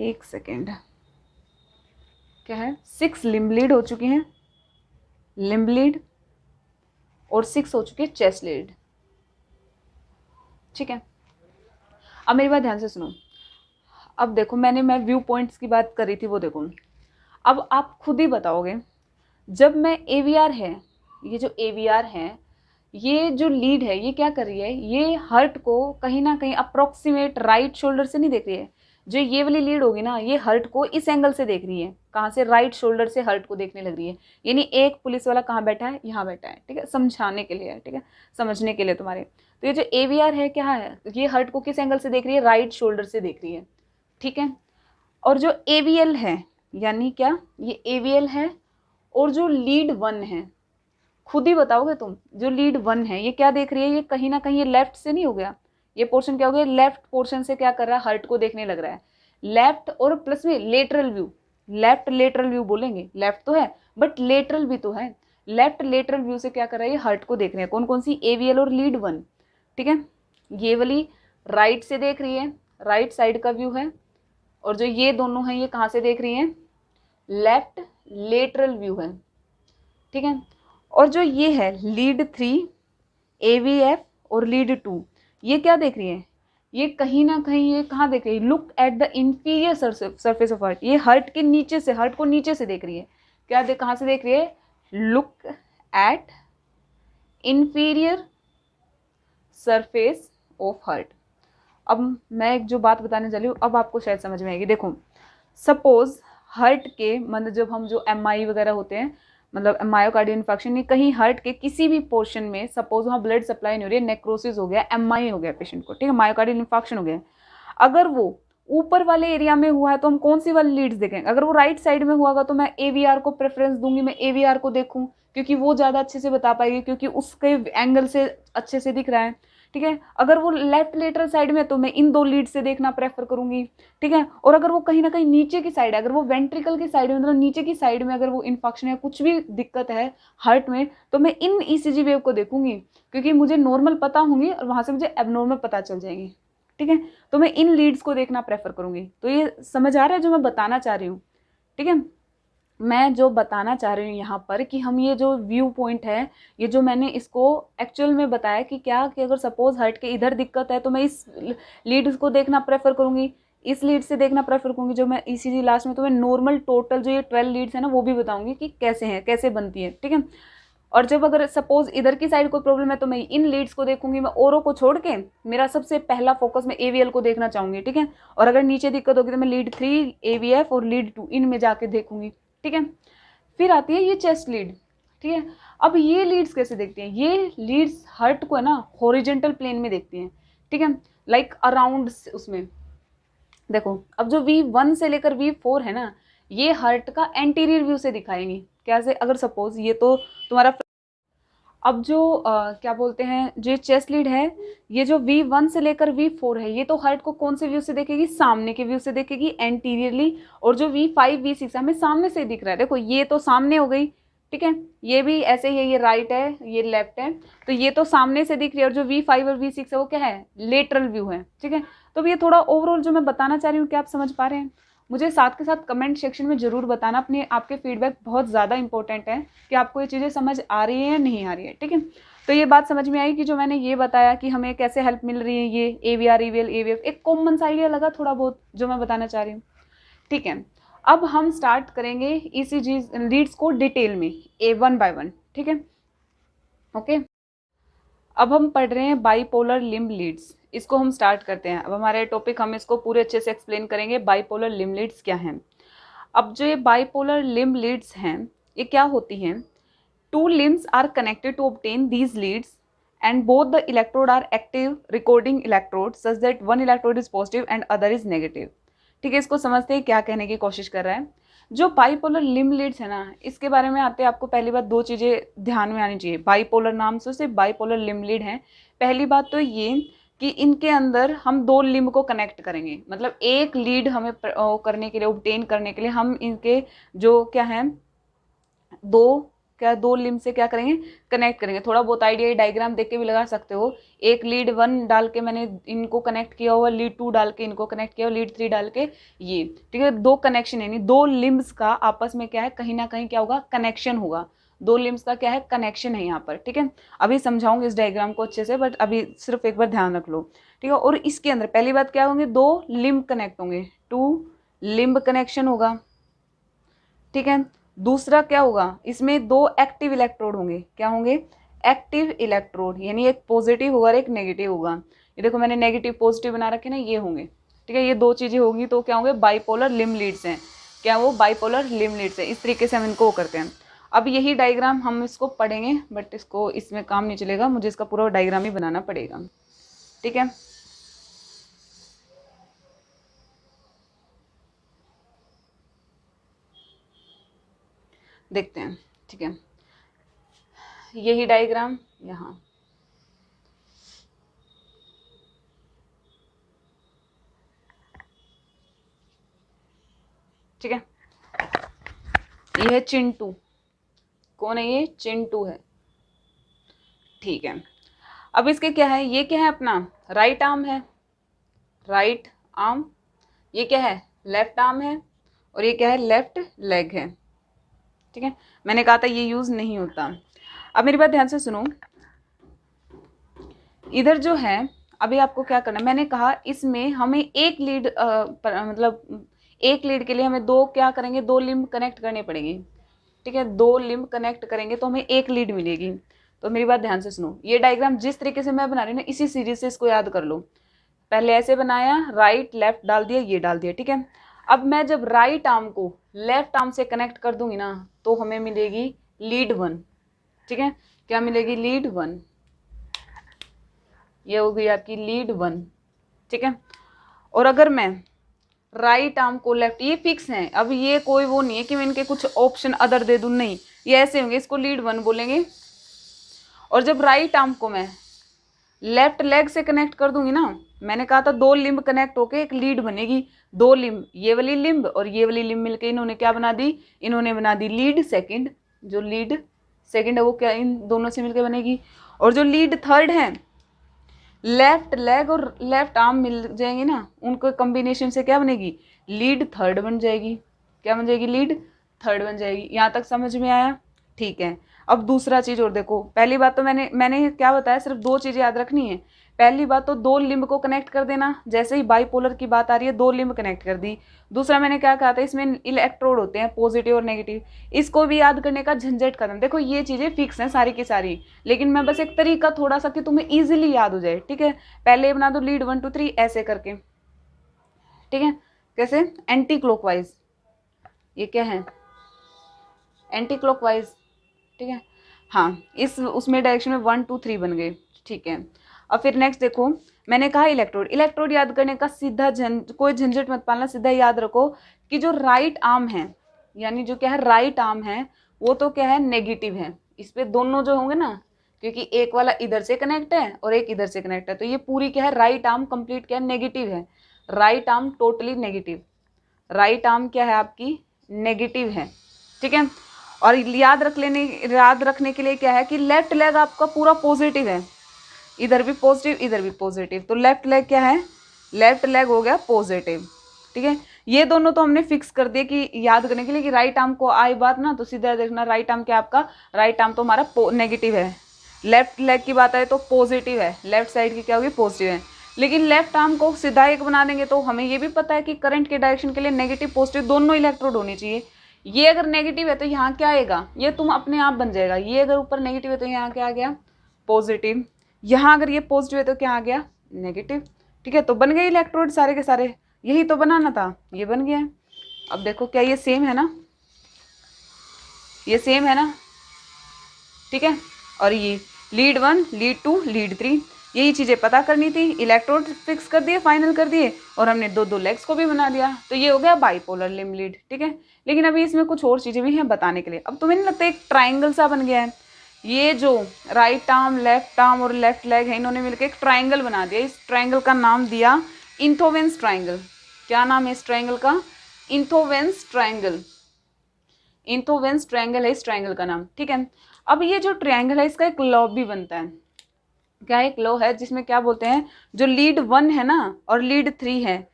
Speaker 1: एक सेकेंड, क्या है, 6 लिम्ब लीड हो चुकी हैं, लिम्ब लीड, और 6 हो चुकी है चेस्ट लीड, ठीक है। अब मेरी बात ध्यान से सुनो। अब देखो, मैं व्यू पॉइंट्स की बात कर रही थी, वो देखो। अब आप खुद ही बताओगे, जब मैं AVR है, ये जो AVR है, ये जो लीड है, ये क्या कर रही है, ये हर्ट को कहीं ना कहीं अप्रोक्सीमेट राइट शोल्डर से नहीं देख रही है। जो ये वाली लीड होगी ना, ये हर्ट को इस एंगल से देख रही है, कहाँ से, राइट शोल्डर से हर्ट को देखने लग रही है। यानी एक पुलिस वाला कहाँ बैठा है, यहाँ बैठा है, ठीक है, समझाने के लिए है, ठीक है, समझने के लिए तुम्हारे। तो ये जो AVR है क्या है, ये हार्ट को किस एंगल से देख रही है, राइट शोल्डर से देख रही है, ठीक है। और जो AVL है, यानी क्या, ये AVL है, और जो लीड 1 है, खुद ही बताओगे तुम, जो लीड 1 है ये क्या देख रही है, ये कहीं ना कहीं ये लेफ्ट से नहीं हो गया, ये पोर्शन क्या हो गया, लेफ्ट पोर्शन से क्या कर रहा है, हार्ट को देखने लग रहा है। लेफ्ट और प्लस में lateral view, left lateral view बोलेंगे, लेफ्ट तो है बट लेटरल भी तो है। लेफ्ट लेटरल व्यू से क्या कर रहा है, ये हार्ट को देख रहे हैं, कौन कौन सी, AVL और लीड 1, ठीक है। ये वाली राइट से देख रही है, राइट साइड का व्यू है, और जो ये दोनों हैं ये कहाँ से देख रही हैं, लेफ्ट लेटरल व्यू है, ठीक है। और जो ये है लीड 3, AVF और लीड 2, ये क्या देख रही है, ये कहीं ना कहीं ये कहाँ देख रही है, look at the inferior surface of heart, ये हार्ट के नीचे से, हार्ट को नीचे से देख रही है, क्या देख, कहाँ से देख रही है, look at inferior surface of heart. अब मैं एक जो बात बताने जा रही हूँ, अब आपको शायद समझ में आएगी। देखो सपोज हार्ट के मतलब जब हम जो MI वगैरह होते हैं, मतलब मायोकार्डियल इन्फेक्शन, ये कहीं हार्ट के किसी भी पोर्शन में सपोज वहाँ ब्लड सप्लाई नहीं हो रही है, नेक्रोसिस हो गया, MI हो गया पेशेंट को, ठीक है, मायोकार्डियल इन्फेक्शन हो गया, अगर वो ऊपर वाले एरिया में हुआ है तो हम कौन सी वाली लीड्स देखें, अगर वो राइट साइड में हुआ तो मैं AVR को प्रेफरेंस दूंगी, मैं AVR को देखूं क्योंकि वो ज़्यादा अच्छे से बता पाएगी, क्योंकि उसके एंगल से अच्छे से दिख रहा है, ठीक है। अगर वो लेफ्ट लेटरल साइड में तो मैं इन 2 लीड से देखना प्रेफर करूंगी, ठीक है। और अगर वो कहीं ना कहीं नीचे की साइड है, अगर वो वेंट्रिकल की साइड में, मतलब नीचे की साइड में अगर वो इन्फेक्शन है, कुछ भी दिक्कत है हार्ट में, तो मैं इन ECG वेव को देखूंगी, क्योंकि मुझे नॉर्मल पता होंगी और वहाँ से मुझे एबनॉर्मल पता चल जाएंगी, ठीक है। तो मैं इन लीड्स को देखना प्रेफर करूंगी। तो ये समझ आ रहा है जो मैं बताना चाह रही हूँ, ठीक है। मैं जो बताना चाह रही हूँ यहाँ पर कि हम ये जो व्यू पॉइंट है, ये जो मैंने इसको एक्चुअल में बताया कि क्या, कि अगर सपोज हार्ट के इधर दिक्कत है तो मैं इस लीड को देखना प्रेफर करूँगी, इस लीड से देखना प्रेफर करूँगी, जो मैं ECG लास्ट में तो मैं नॉर्मल टोटल जो ये 12 लीड्स है ना वो भी बताऊँगी कि कैसे हैं, कैसे बनती है, ठीक है। और जब अगर सपोज इधर की साइड कोई प्रॉब्लम है तो मैं इन लीड्स को देखूंगी, मैं औरों को छोड़ के मेरा सबसे पहला फोकस मैं AVL को देखना चाहूंगी, ठीक है। और अगर नीचे दिक्कत होगी तो मैं लीड 3, AVF और लीड 2 इनमें जाके देखूंगी, ठीक है। फिर आती है ये चेस्ट लीड, ठीक है। अब ये लीड्स कैसे देखती हैं, ये लीड्स हार्ट को है ना हॉरिजेंटल प्लेन में देखती हैं, ठीक है, लाइक अराउंड उसमें। देखो अब जो V1 से लेकर V4 है ना, ये हार्ट का एंटीरियर व्यू से दिखाएंगी, कैसे, अगर सपोज ये तो तुम्हारा, अब जो क्या बोलते हैं, जो चेस्ट लीड है, ये जो V1 से लेकर V4 है, ये तो हार्ट को कौन से व्यू से देखेगी, सामने के व्यू से देखेगी, एंटीरियरली। और जो V5 V6 हमें सामने से दिख रहा है, देखो ये तो सामने हो गई, ठीक है, ये भी ऐसे ही है, ये राइट है, ये लेफ्ट है, तो ये तो सामने से दिख रही है। और जो V5 और V6 है वो क्या है, लेटरल व्यू है, ठीक है। तो ये थोड़ा ओवरऑल जो मैं बताना चाह रही हूँ, क्या आप समझ पा रहे हैं। मुझे साथ के साथ कमेंट सेक्शन में ज़रूर बताना, अपने आपके फीडबैक बहुत ज़्यादा इंपॉर्टेंट है कि आपको ये चीज़ें समझ आ रही है या नहीं आ रही है, ठीक है। तो ये बात समझ में आई कि जो मैंने ये बताया कि हमें कैसे हेल्प मिल रही है, ये AVR EVL AVF, एक कॉमन सा आइडिया लगा थोड़ा बहुत जो मैं बताना चाह रही हूँ, ठीक है। अब हम स्टार्ट करेंगे ECG लीड्स को डिटेल में, वन बाय वन, ठीक है, ओके। अब हम पढ़ रहे हैं बाइपोलर लिम्ब लीड्स, इसको हम स्टार्ट करते हैं। अब हमारे टॉपिक, हम इसको पूरे अच्छे से एक्सप्लेन करेंगे, बाइपोलर लिम्ब लीड्स क्या हैं। अब जो ये बाइपोलर लिम्ब लीड्स हैं, ये क्या होती हैं, 2 limbs are connected to obtain these leads and both the electrode are active recording electrodes such that one electrode is positive and other is negative, ठीक है। इसको समझते हैं क्या कहने की कोशिश कर रहा है। जो बाइपोलर लिम्ब लीड्स है ना, इसके बारे में आते हैं, आपको पहली बात 2 चीज़ें ध्यान में आनी चाहिए। बाइपोलर नाम से सिर्फ बाइपोलर लिम्ब लीड है। पहली बात तो ये कि इनके अंदर हम 2 लिम्ब को कनेक्ट करेंगे, मतलब एक लीड हमें करने के लिए, ऑब्टेन करने के लिए हम इनके जो क्या है, 2 लिम्ब से क्या करेंगे, कनेक्ट करेंगे। थोड़ा बहुत आइडिया डायग्राम देख के भी लगा सकते हो। एक लीड 1 डाल के मैंने इनको कनेक्ट किया हुआ, लीड 2 डाल के इनको कनेक्ट किया हुआ, लीड 3 डाल के ये, ठीक है। 2 कनेक्शन है, 2 लिम्ब्स का आपस में क्या है, कहीं ना कहीं क्या होगा, कनेक्शन होगा। 2 लिम्ब्स का क्या है, कनेक्शन है यहाँ पर, ठीक है। अभी समझाऊंगी इस डायग्राम को अच्छे से, बट अभी सिर्फ एक बार ध्यान रख लो, ठीक है। और इसके अंदर पहली बात क्या होंगे, 2 लिम्ब कनेक्ट होंगे, 2 लिम्ब कनेक्शन होगा, ठीक है। दूसरा क्या होगा, इसमें 2 एक्टिव इलेक्ट्रोड होंगे, क्या होंगे, एक्टिव इलेक्ट्रोड, यानी एक पॉजिटिव होगा और एक नेगेटिव होगा। ये देखो मैंने नेगेटिव पॉजिटिव बना रखे ना, ये होंगे, ठीक है। ये 2 चीज़ें होंगी तो क्या होंगे, बाइपोलर लिम्ब लीड्स हैं। क्या वो बाइपोलर लिम्ब लीड्स हैं, इस तरीके से हम इनको करते हैं। अब यही डायग्राम हम इसको पढ़ेंगे, बट इसको इसमें काम नहीं चलेगा, मुझे इसका पूरा डायग्राम ही बनाना पड़ेगा, ठीक है। देखते हैं, ठीक है, यही डायग्राम यहाँ, ठीक है। ये है चिंटू, कौन है ये? चिंटू है, ठीक है। अब इसके क्या है, ये क्या है अपना राइट आर्म है, राइट आर्म, ये क्या है लेफ्ट आर्म है, और ये क्या है लेफ्ट लेग है, ठीक है। मैंने कहा था ये यूज नहीं होता। अब मेरी बात ध्यान से सुनो, इधर जो है अभी आपको क्या करना है, मैंने कहा इसमें हमें एक लीड मतलब एक लीड के लिए हमें दो क्या करेंगे, दो लिम्ब कनेक्ट करने पड़ेंगे, ठीक है। दो लिम्ब कनेक्ट करेंगे तो हमें एक लीड मिलेगी। तो मेरी बात ध्यान से सुनो, ये डायग्राम जिस तरीके से मैं बना रही हूँ ना, इसी सीरीज से इसको याद कर लो। पहले ऐसे बनाया, राइट लेफ्ट डाल दिया, ये डाल दिया, ठीक है। अब मैं जब राइट आर्म को लेफ्ट आर्म से कनेक्ट कर दूंगी ना, तो हमें मिलेगी लीड 1, ठीक है। क्या मिलेगी? लीड 1, ये हो गई आपकी लीड 1, ठीक है। और अगर मैं राइट आर्म को लेफ्ट, ये फिक्स है, अब ये कोई वो नहीं है कि मैं इनके कुछ ऑप्शन अदर दे दूं, नहीं, ये ऐसे होंगे, इसको लीड 1 बोलेंगे। और जब राइट आर्म को मैं लेफ्ट लेग से कनेक्ट कर दूंगी ना, मैंने कहा था दो लिम्ब कनेक्ट होके एक लीड बनेगी, दो लिम्ब, ये वाली लिम्ब और ये वाली लिम्ब मिलके इन्होंने क्या बना दी, इन्होंने बना दी लीड सेकंड। जो लीड सेकंड है वो क्या इन दोनों से मिलके बनेगी। और जो लीड थर्ड है, लेफ्ट लेग और लेफ्ट आर्म मिल जाएंगे ना, उनको कॉम्बिनेशन से क्या बनेगी, लीड थर्ड बन जाएगी। क्या बन जाएगी? लीड थर्ड बन जाएगी। यहाँ तक समझ में आया? ठीक है। अब दूसरा चीज और देखो, पहली बात तो मैंने क्या बताया, सिर्फ दो चीजें याद रखनी है। पहली बात तो दो लिम्ब को कनेक्ट कर देना, जैसे ही बाइपोलर की बात आ रही है दो लिम्ब कनेक्ट कर दी। दूसरा मैंने क्या कहा था, इसमें इलेक्ट्रोड होते हैं पॉजिटिव और नेगेटिव, इसको भी याद करने का झंझट खत्म। देखो ये चीजें फिक्स हैं सारी की सारी, लेकिन मैं बस एक तरीका थोड़ा सा कि तुम्हें इजीली याद हो जाए, ठीक है। पहले बना दो लीड 1 2 3 ऐसे करके, ठीक है। कैसे? एंटी क्लॉकवाइज, ये क्या है? एंटी क्लॉकवाइज, ठीक है। हाँ, इस उसमें डायरेक्शन में 1 2 3 बन गए, ठीक है। अब फिर नेक्स्ट देखो, मैंने कहा इलेक्ट्रोड, इलेक्ट्रोड याद करने का सीधा कोई झंझट मत पालना, सीधा याद रखो कि जो राइट आर्म है, यानी जो क्या है राइट आर्म है, वो तो क्या है नेगेटिव है। इस पे दोनों जो होंगे ना, क्योंकि एक वाला इधर से कनेक्ट है और एक इधर से कनेक्ट है, तो ये पूरी क्या है राइट आर्म कंप्लीट क्या है नेगेटिव है। Right arm totally negative, right arm क्या है आपकी नेगेटिव है, ठीक है। और याद रखने के लिए क्या है कि लेफ्ट लेग आपका पूरा पॉजिटिव है, इधर भी पॉजिटिव इधर भी पॉजिटिव, तो लेफ्ट लेग क्या है, लेफ्ट लेग हो गया पॉजिटिव, ठीक है। ये दोनों तो हमने फिक्स कर दिए कि याद करने के लिए कि राइट आर्म को आई बात ना, तो सीधा देखना राइट आर्म क्या आपका, राइट आर्म तो हमारा नेगेटिव है, लेफ्ट लेग की बात आए तो पॉजिटिव है, लेफ्ट साइड की क्या होगी पॉजिटिव है। लेकिन लेफ्ट आर्म को सीधा एक बना देंगे तो हमें ये भी पता है कि करंट के डायरेक्शन के लिए नेगेटिव पॉजिटिव दोनों इलेक्ट्रोड होने चाहिए। ये अगर नेगेटिव है तो यहाँ क्या आएगा, ये तुम अपने आप बन जाएगा, ये अगर ऊपर नेगेटिव है तो यहाँ क्या आ गया पॉजिटिव, यहाँ अगर ये पॉजिटिव है तो क्या आ गया नेगेटिव, ठीक है। तो बन गए इलेक्ट्रोड सारे के सारे, यही तो बनाना था, ये बन गया। अब देखो क्या ये सेम है ना, ये सेम है ना, ठीक है। और ये लीड 1 लीड 2 लीड 3, यही चीज़ें पता करनी थी, इलेक्ट्रोड फिक्स कर दिए, फाइनल कर दिए, और हमने दो दो लेग्स को भी बना दिया, तो ये हो गया बाइपोलर लिम्ब लीड, ठीक है। लेकिन अभी इसमें कुछ और चीज़ें भी हैं बताने के लिए। अब तुम्हें नहीं लगता एक ट्राइंगल सा बन गया है, ये जो राइट आर्म लेफ्ट आर्म और लेफ्ट लेग है, इन्होंने मिलकर एक ट्राइंगल बना दिया। इस ट्राइंगल का नाम दिया इंथोवेंस ट्राइंगल। क्या नाम है इस ट्राइंगल का? इंथोवेंस ट्राइंगल, इंथोवेंस ट्राइंगल है इस ट्राइंगल का नाम, ठीक है। अब ये जो ट्राइंगल है इसका एक लॉ भी बनता है, क्या एक लॉ है जिसमें क्या बोलते हैं, जो लीड 1 है ना और लीड 3 है,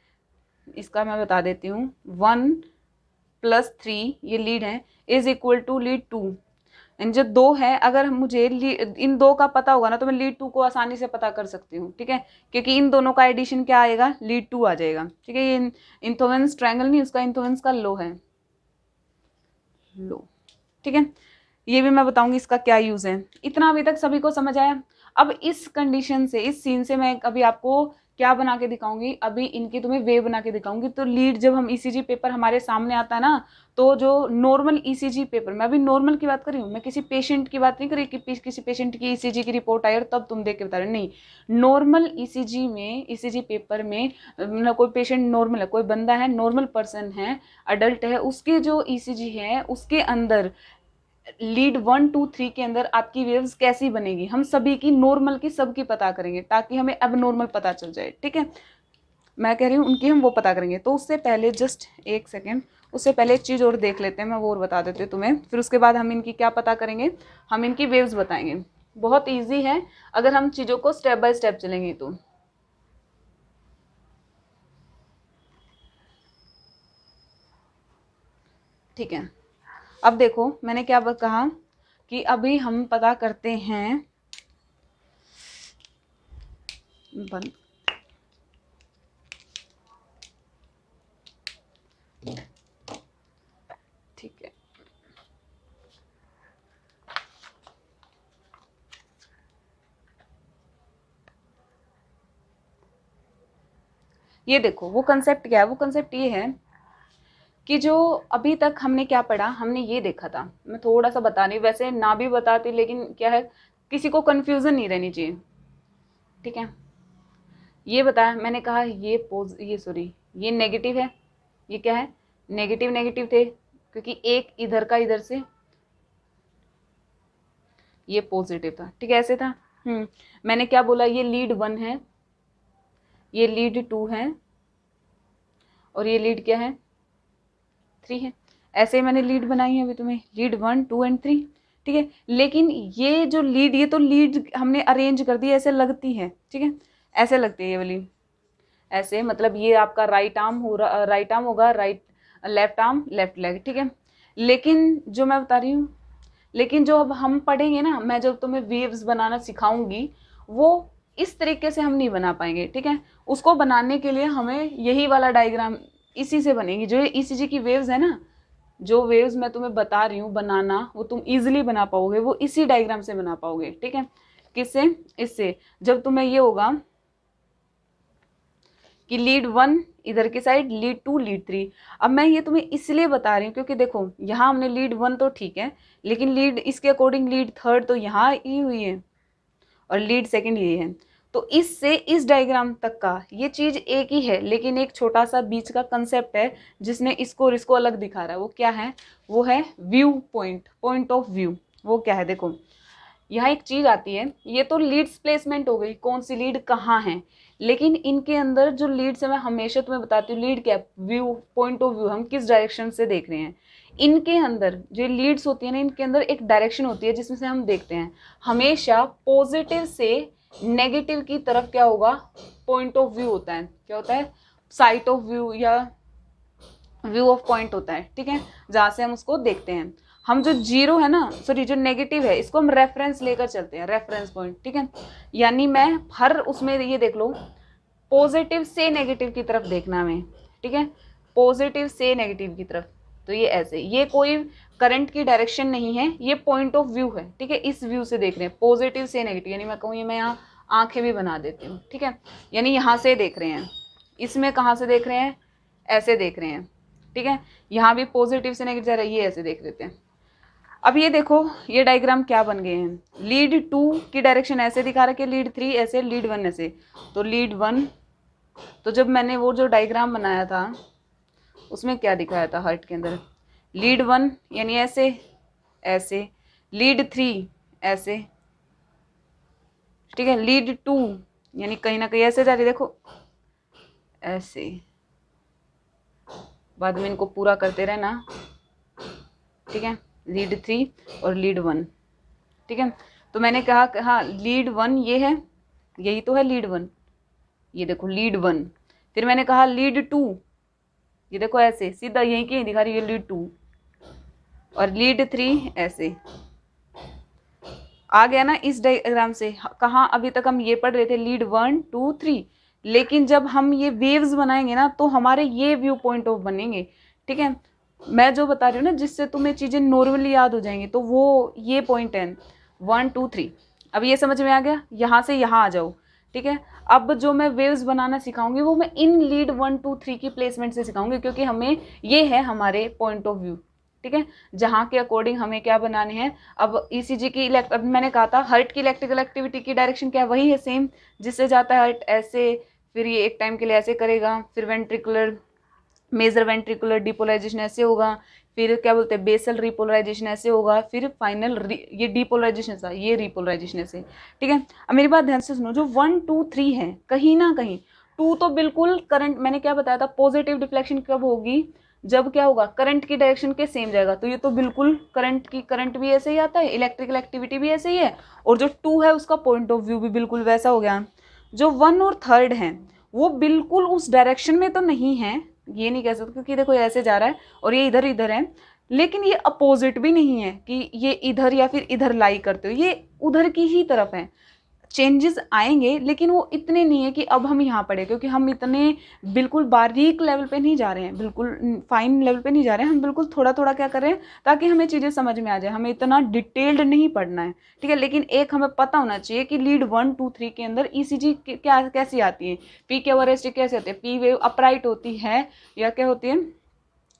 Speaker 1: इसका मैं बता देती हूँ, 1 + 3 ये लीड है इज इक्वल टू लीड 2। जो दो है, अगर मुझे इन दो का पता होगा ना तो मैं लीड 2 को आसानी से पता कर सकती हूँ, ठीक है, क्योंकि इन दोनों का एडिशन क्या आएगा, लीड 2 आ जाएगा, ठीक है। ये इंथोवेंस ट्राइंगल नहीं, उसका इंथोवेंस का लॉ है, लो, ठीक है। ये भी मैं बताऊंगी इसका क्या यूज है। इतना अभी तक सभी को समझ आया? अब इस कंडीशन से, इस सीन से मैं अभी आपको क्या बना के दिखाऊंगी, अभी इनकी तुम्हें वेव बना के दिखाऊंगी। तो लीड जब हम ईसीजी पेपर हमारे सामने आता है ना, तो जो नॉर्मल ईसीजी पेपर, मैं अभी नॉर्मल की बात कर रही हूँ, मैं किसी पेशेंट की बात नहीं कर रही कि किसी पेशेंट की ईसीजी की रिपोर्ट आई और तब तुम देख के बता रहे हो, नहीं। नॉर्मल ईसीजी में, ईसीजी पेपर में ना, कोई पेशेंट नॉर्मल है, कोई बंदा है नॉर्मल पर्सन है, अडल्ट है, उसके जो ईसीजी है उसके अंदर लीड 1 2 3 के अंदर आपकी वेव्स कैसी बनेगी, हम सभी की, नॉर्मल की सबकी पता करेंगे, ताकि हमें अब नॉर्मल पता चल जाए। ठीक है, मैं कह रही हूँ उनकी हम वो पता करेंगे। तो उससे पहले जस्ट एक सेकेंड, उससे पहले एक चीज़ और देख लेते हैं, मैं वो और बता देती हूँ तुम्हें, फिर उसके बाद हम इनकी क्या पता करेंगे, हम इनकी वेव्स बताएंगे। बहुत ईजी है अगर हम चीज़ों को स्टेप बाय स्टेप चलेंगे तो। ठीक है, अब देखो मैंने क्या कहा कि अभी हम पता करते हैं, बंद, ठीक है, ये देखो वो कंसेप्ट क्या है, वो कंसेप्ट ये है कि जो अभी तक हमने क्या पढ़ा, हमने ये देखा था, मैं थोड़ा सा बता रही, वैसे ना भी बताती लेकिन क्या है, किसी को कंफ्यूजन नहीं रहनी चाहिए। ठीक है, ये बताया मैंने, कहा ये सॉरी ये नेगेटिव है, ये क्या है, नेगेटिव नेगेटिव थे, क्योंकि एक इधर का इधर से, ये पॉजिटिव था। ठीक है, ऐसे था। मैंने क्या बोला, ये लीड 1 है, ये लीड 2 है, और ये लीड क्या है, 3 है। ऐसे ही मैंने लीड बनाई है अभी तुम्हें, लीड 1 2 एंड 3। ठीक है, लेकिन ये जो लीड, ये तो लीड हमने अरेंज कर दी, ऐसे लगती है। ठीक है, ऐसे लगती है ये वाली, ऐसे, मतलब ये आपका राइट आर्म हो रहा, राइट आर्म होगा, right, left arm, left leg. ठीक है, लेकिन जो मैं बता रही हूँ, लेकिन जो अब हम पढ़ेंगे ना, मैं जब तुम्हें वेव्स बनाना सिखाऊंगी, वो इस तरीके से हम नहीं बना पाएंगे। ठीक है, उसको बनाने के लिए हमें यही वाला डायग्राम, इसी से बनेगी। जो ये ईसीजी की वेव्स है ना, जो वेव्स मैं तुम्हें बता रही हूँ बनाना, वो तुम इजीली बना पाओगे, वो इसी डायग्राम से बना पाओगे। ठीक है, किससे, इससे, जब तुम्हें ये होगा कि लीड 1 इधर की साइड, लीड 2 लीड 3। अब मैं ये तुम्हें इसलिए बता रही हूँ क्योंकि देखो यहाँ हमने लीड 1 तो ठीक है, लेकिन लीड इसके अकॉर्डिंग लीड 3 तो यहाँ ही हुई है, और लीड 2 ये है। तो इससे इस डायग्राम तक का ये चीज़ एक ही है, लेकिन एक छोटा सा बीच का कंसेप्ट है जिसने इसको और इसको अलग दिखा रहा है। वो क्या है, वो है view point, point of view. वो क्या है, देखो यहाँ एक चीज़ आती है, ये तो लीड्स प्लेसमेंट हो गई, कौन सी लीड कहाँ है, लेकिन इनके अंदर जो लीड्स है, मैं हमेशा तुम्हें बताती हूँ, लीड क्या, व्यू, पॉइंट ऑफ व्यू, हम किस डायरेक्शन से देख रहे हैं। इनके अंदर जो लीड्स होती है ना, इनके अंदर एक डायरेक्शन होती है जिसमें से हम देखते हैं हमेशा पॉजिटिव से नेगेटिव की तरफ क्या होगा, पॉइंट ऑफ व्यू होता है। क्या होता है, साइट ऑफ व्यू या व्यू ऑफ पॉइंट होता है। ठीक है, जहाँ से हम उसको देखते हैं। हम जो जीरो है ना, सॉरी जो नेगेटिव है, इसको हम रेफरेंस लेकर चलते हैं, रेफरेंस पॉइंट। ठीक है, यानी मैं हर उसमें ये देख लो, पॉजिटिव से नेगेटिव की तरफ देखना हमें। ठीक है, पॉजिटिव से नेगेटिव की तरफ, तो ये ऐसे, ये कोई करंट की डायरेक्शन नहीं है, ये पॉइंट ऑफ व्यू है। ठीक है, इस व्यू से देख रहे हैं, पॉजिटिव से नेगेटिव, यानी मैं कहूँ, ये मैं यहाँ आंखें भी बना देती हूँ। ठीक है, यानी यहाँ से देख रहे हैं, इसमें कहाँ से देख रहे हैं, ऐसे देख रहे हैं। ठीक है, यहाँ भी पॉजिटिव से नेगेटिव जा रहा है, ये ऐसे देख लेते हैं। अब ये देखो, ये डायग्राम क्या बन गए हैं, लीड 2 की डायरेक्शन ऐसे दिखा रखी है, लीड 3 ऐसे, लीड 1 ऐसे। तो लीड 1, तो जब मैंने वो जो डायग्राम बनाया था उसमें क्या दिखाया था हार्ट के अंदर, लीड 1 यानी ऐसे ऐसे, लीड 3 ऐसे। ठीक है, लीड 2 यानी कहीं ना कहीं ऐसे जा रही, देखो ऐसे, बाद में इनको पूरा करते रहना। ठीक है, लीड 3 और लीड 1। ठीक है, तो मैंने कहा हाँ लीड 1 ये है, यही तो है लीड 1, ये देखो लीड 1। फिर मैंने कहा लीड 2, ये देखो ऐसे सीधा यहीं की दिखा रही है लीड 2, और लीड 3 ऐसे। आ गया ना इस डायग्राम से, कहाँ अभी तक हम ये पढ़ रहे थे, लीड 1 2 3, लेकिन जब हम ये वेव्स बनाएंगे ना, तो हमारे ये व्यू पॉइंट ऑफ बनेंगे। ठीक है, मैं जो बता रही हूँ ना, जिससे तुम्हें चीज़ें नॉर्मली याद हो जाएंगी, तो वो ये पॉइंट है 1 2 3। अब ये समझ में आ गया, यहाँ से यहाँ आ जाओ। ठीक है, अब जो मैं वेव्स बनाना सिखाऊंगी वो मैं इन लीड 1 2 3 की प्लेसमेंट से सिखाऊंगी, क्योंकि हमें ये है हमारे पॉइंट ऑफ व्यू, ठीक है, जहाँ के अकॉर्डिंग हमें क्या बनाने हैं। अब ईसीजी की अब मैंने कहा था हार्ट की इलेक्ट्रिकल एक्टिविटी की डायरेक्शन क्या है, वही है सेम, जिससे जाता है हार्ट ऐसे, फिर ये एक टाइम के लिए ऐसे करेगा, फिर वेंट्रिकुलर मेजर वेंट्रिकुलर डिपोलराइजेशन ऐसे होगा, फिर क्या बोलते हैं बेसल रिपोलराइजेशन ऐसे होगा, फिर फाइनल ये डिपोलराइजेशन था, ये रिपोलराइजेशन ऐसे, ठीक है। अब मेरी बात ध्यान से सुनो, जो 1 2 3 है कहीं ना कहीं 2 तो बिल्कुल करंट, मैंने क्या बताया था, पॉजिटिव डिफ्लेक्शन कब होगी, जब क्या होगा करंट की डायरेक्शन के सेम जाएगा, तो ये तो बिल्कुल करंट भी ऐसे ही आता है, इलेक्ट्रिकल एक्टिविटी भी ऐसे ही है, और जो 2 है उसका पॉइंट ऑफ व्यू भी बिल्कुल वैसा हो गया। जो 1 और 3 है वो बिल्कुल उस डायरेक्शन में तो नहीं है, ये नहीं कह सकते, क्योंकि देखो ऐसे जा रहा है और ये इधर इधर है, लेकिन ये अपोजिट भी नहीं है कि ये इधर या फिर इधर लाई करते हो, ये उधर की ही तरफ है। चेंजेस आएंगे लेकिन वो इतने नहीं है कि अब हम यहाँ पढ़े, क्योंकि हम इतने बिल्कुल बारीक लेवल पे नहीं जा रहे हैं, बिल्कुल फाइन लेवल पे नहीं जा रहे हैं, हम बिल्कुल थोड़ा थोड़ा क्या कर रहे हैं ताकि हमें चीज़ें समझ में आ जाए, हमें इतना डिटेल्ड नहीं पढ़ना है, ठीक है। लेकिन एक हमें पता होना चाहिए कि लीड 1 2 3 के अंदर ईसीजी क्या कैसी आती है, पी के आरएसटी कैसे होती है, पी वेव अपराइट होती है या क्या होती है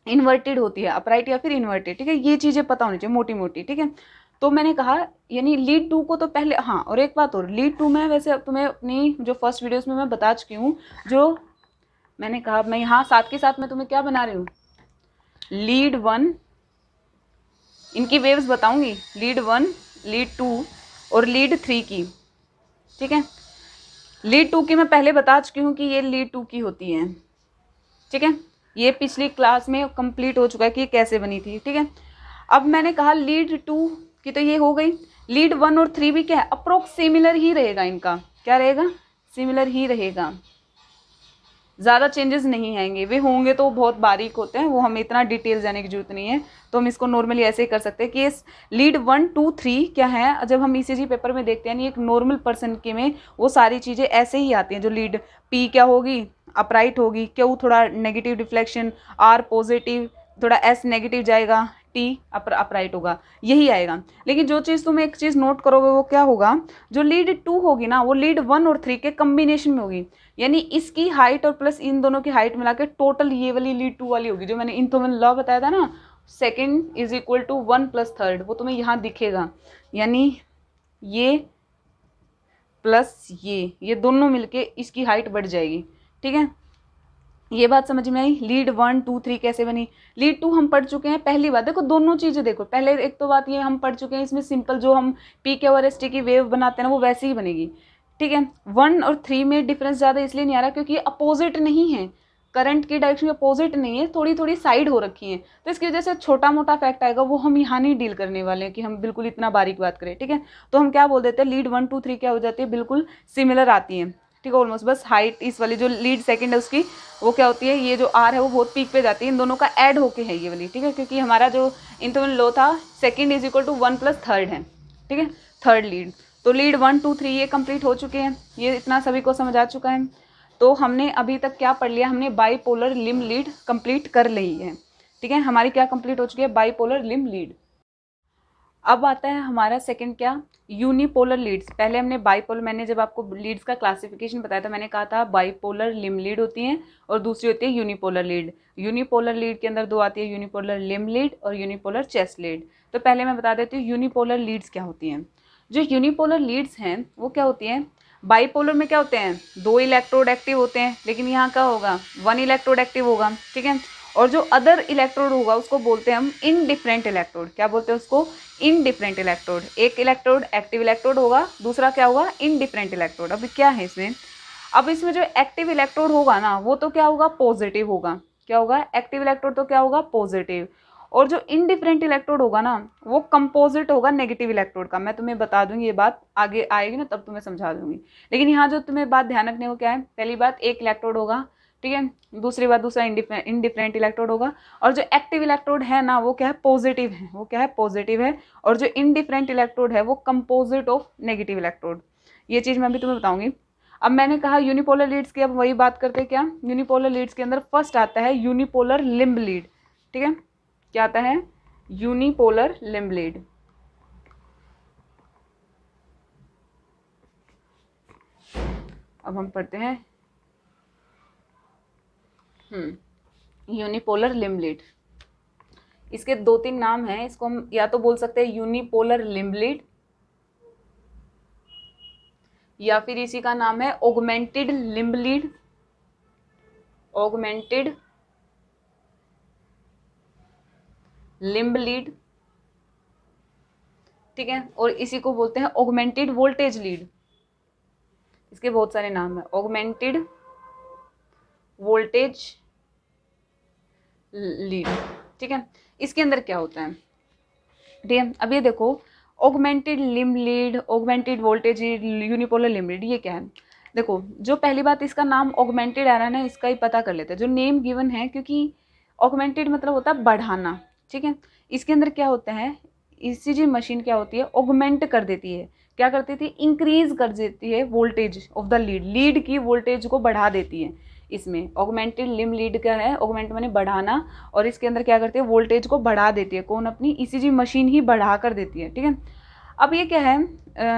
Speaker 1: इन्वर्टेड होती है, अपराइट या फिर इन्वर्टेड, ठीक है, ये चीज़ें पता होनी चाहिए मोटी मोटी, ठीक है। तो मैंने कहा यानी लीड 2 को तो पहले, हाँ और एक बात और, लीड 2 में वैसे तुम्हें अपनी जो फर्स्ट वीडियोस में मैं बता चुकी हूँ, जो मैंने कहा मैं यहाँ साथ के साथ में तुम्हें क्या बना रही हूँ, लीड 1 इनकी वेव्स बताऊंगी, लीड 1 लीड 2 और लीड 3 की, ठीक है। लीड 2 की मैं पहले बता चुकी हूँ कि ये लीड 2 की होती है, ठीक है, ये पिछली क्लास में कंप्लीट हो चुका है कि ये कैसे बनी थी, ठीक है। अब मैंने कहा लीड 2 की तो ये हो गई, लीड 1 और 3 भी क्या है अप्रोक्स सिमिलर ही रहेगा, इनका क्या रहेगा सिमिलर ही रहेगा, ज़्यादा चेंजेस नहीं आएंगे, वे होंगे तो बहुत बारीक होते हैं, वो हमें इतना डिटेल जाने की जरूरत नहीं है, तो हम इसको नॉर्मली ऐसे ही कर सकते हैं कि इस लीड 1 2 3 क्या है, जब हम ईसीजी पेपर में देखते हैं एक नॉर्मल पर्सन के में वो सारी चीज़ें ऐसे ही आती हैं, जो लीड पी क्या होगी अपराइट होगी, क्यू थोड़ा नेगेटिव डिफ्लेक्शन, आर पॉजिटिव, थोड़ा एस नेगेटिव जाएगा, टी अपराइट होगा, यही आएगा। लेकिन जो चीज़ तुम एक चीज़ नोट करोगे वो क्या होगा, जो लीड 2 होगी ना वो लीड 1 और 3 के कम्बिनेशन में होगी, यानी इसकी हाइट और प्लस इन दोनों की हाइट मिला के टोटल ये वाली लीड 2 वाली होगी, जो मैंने इनथोवन लॉ बताया था ना, सेकेंड इज इक्वल टू 1 + 3, वो तुम्हें यहाँ दिखेगा, यानी ये प्लस ये दोनों मिलके इसकी हाइट बढ़ जाएगी, ठीक है। ये बात समझ में आई, लीड 1 2 3 कैसे बनी। लीड 2 हम पढ़ चुके हैं, पहली बात देखो दोनों चीज़ें देखो, पहले एक तो बात ये हम पढ़ चुके हैं, इसमें सिंपल जो हम पी के और एस टी की वेव बनाते हैं ना वो वैसे ही बनेगी, ठीक है। 1 और 3 में डिफरेंस ज़्यादा इसलिए नहीं आ रहा क्योंकि ये अपोजिट नहीं है, करंट की डायरेक्शन अपोजिट नहीं है, थोड़ी थोड़ी साइड हो रखी है, तो इसकी वजह से छोटा मोटा फैक्ट आएगा, वो हम यहाँ नहीं डील करने वाले हैं कि हम बिल्कुल इतना बारीक बात करें, ठीक है। तो हम क्या बोल देते हैं लीड 1 2 3 क्या हो जाती है, बिल्कुल सिमिलर आती है, ठीक है, ऑलमोस्ट, बस हाइट इस वाली जो लीड सेकंड है उसकी वो क्या होती है, ये जो आर है वो बहुत पीक पे जाती है, इन दोनों का ऐड होके है ये वाली, ठीक है, क्योंकि हमारा जो इनथोवन लॉ था सेकंड इज इक्वल टू 1 + 3 है, ठीक है, थर्ड लीड। तो लीड 1 2 3 ये कंप्लीट हो चुके हैं, ये इतना सभी को समझ आ चुका है। तो हमने अभी तक क्या पढ़ लिया, हमने बाईपोलर लिम्ब लीड कंप्लीट कर ली है, ठीक है, हमारी क्या कंप्लीट हो चुकी है बाईपोलर लिम्ब लीड। अब आता है हमारा सेकंड क्या, यूनिपोलर लीड्स। पहले हमने बाईपोलर, मैंने जब आपको लीड्स का क्लासिफिकेशन बताया था मैंने कहा था बाईपोलर लिम्ब लीड होती हैं और दूसरी होती है यूनिपोलर लीड। यूनिपोलर लीड के अंदर दो आती है, यूनिपोलर लिम्ब लीड और यूनिपोलर चेस्ट लीड। तो पहले मैं बता देती हूँ यूनिपोलर लीड्स क्या होती हैं। जो यूनिपोलर लीड्स हैं वो क्या होती हैं, बाईपोलर में क्या होते हैं 2 इलेक्ट्रोड एक्टिव होते हैं, लेकिन यहाँ क्या होगा 1 इलेक्ट्रोड एक्टिव होगा, ठीक है। और जो अदर इलेक्ट्रोड होगा उसको बोलते हैं हम इनडिफरेंट इलेक्ट्रोड। क्या बोलते हैं उसको, इनडिफरेंट इलेक्ट्रोड। एक इलेक्ट्रोड एक्टिव इलेक्ट्रोड होगा, दूसरा क्या होगा इनडिफरेंट इलेक्ट्रोड। अभी क्या है इसमें, अब इसमें जो एक्टिव इलेक्ट्रोड होगा ना वो तो क्या होगा पॉजिटिव होगा, क्या होगा एक्टिव इलेक्ट्रोड तो क्या होगा पॉजिटिव, और जो इनडिफरेंट इलेक्ट्रोड होगा ना वो कंपोजिट होगा नेगेटिव इलेक्ट्रोड का। मैं तुम्हें बता दूंगी, ये बात आगे आएगी ना तब तुम्हें समझा दूंगी, लेकिन यहाँ जो तुम्हें बात ध्यान रखने को क्या है, पहली बात एक इलेक्ट्रोड होगा, ठीक है, दूसरी बात दूसरा इनडिफरेंट इलेक्ट्रोड होगा, और जो एक्टिव इलेक्ट्रोड है ना वो क्या है पॉजिटिव है, वो क्या है पॉजिटिव है, और जो इनडिफरेंट इलेक्ट्रोड है वो कंपोजिट ऑफ नेगेटिव इलेक्ट्रोड। ये चीज़ मैं भी तुम्हें बताऊंगी। अब मैंने कहा यूनिपोलर लीड्स की, अब वही बात करते हैं क्या, यूनिपोलर लीड्स के अंदर फर्स्ट आता है यूनिपोलर लिम्ब लीड, ठीक है, क्या आता है यूनिपोलर लिम्ब लीड। अब हम पढ़ते हैं यूनिपोलर लिम्ब लीड। इसके 2-3 नाम हैं। इसको हम या तो बोल सकते हैं यूनिपोलर लिम्ब लीड, या फिर इसी का नाम है augmented limb lead, augmented limb lead, ठीक है। और इसी को बोलते हैं ऑगमेंटेड वोल्टेज लीड। इसके बहुत सारे नाम हैं, ऑगमेंटेड वोल्टेज लीड, ठीक है। इसके अंदर क्या होता है, ठीक है। अब ये देखो, augmented limb lead, augmented voltage lead, unipolar limb lead, ये क्या है। देखो, जो पहली बात इसका नाम ऑगमेंटेड आ रहा है ना, इसका ही पता कर लेते हैं। जो नेम गिवन है, क्योंकि ऑगमेंटेड मतलब होता है बढ़ाना, ठीक है। इसके अंदर क्या होता है, ईसीजी मशीन क्या होती है, ऑगमेंट कर देती है। क्या करती थी, इंक्रीज कर देती है voltage of the lead, lead की वोल्टेज को बढ़ा देती है। इसमें ऑगमेंटेड लिम्ब लीड क्या है, ऑगमेंट माने बढ़ाना, और इसके अंदर क्या करती है, वोल्टेज को बढ़ा देती है। कौन, अपनी ईसीजी मशीन ही बढ़ा कर देती है, ठीक है। अब ये क्या है,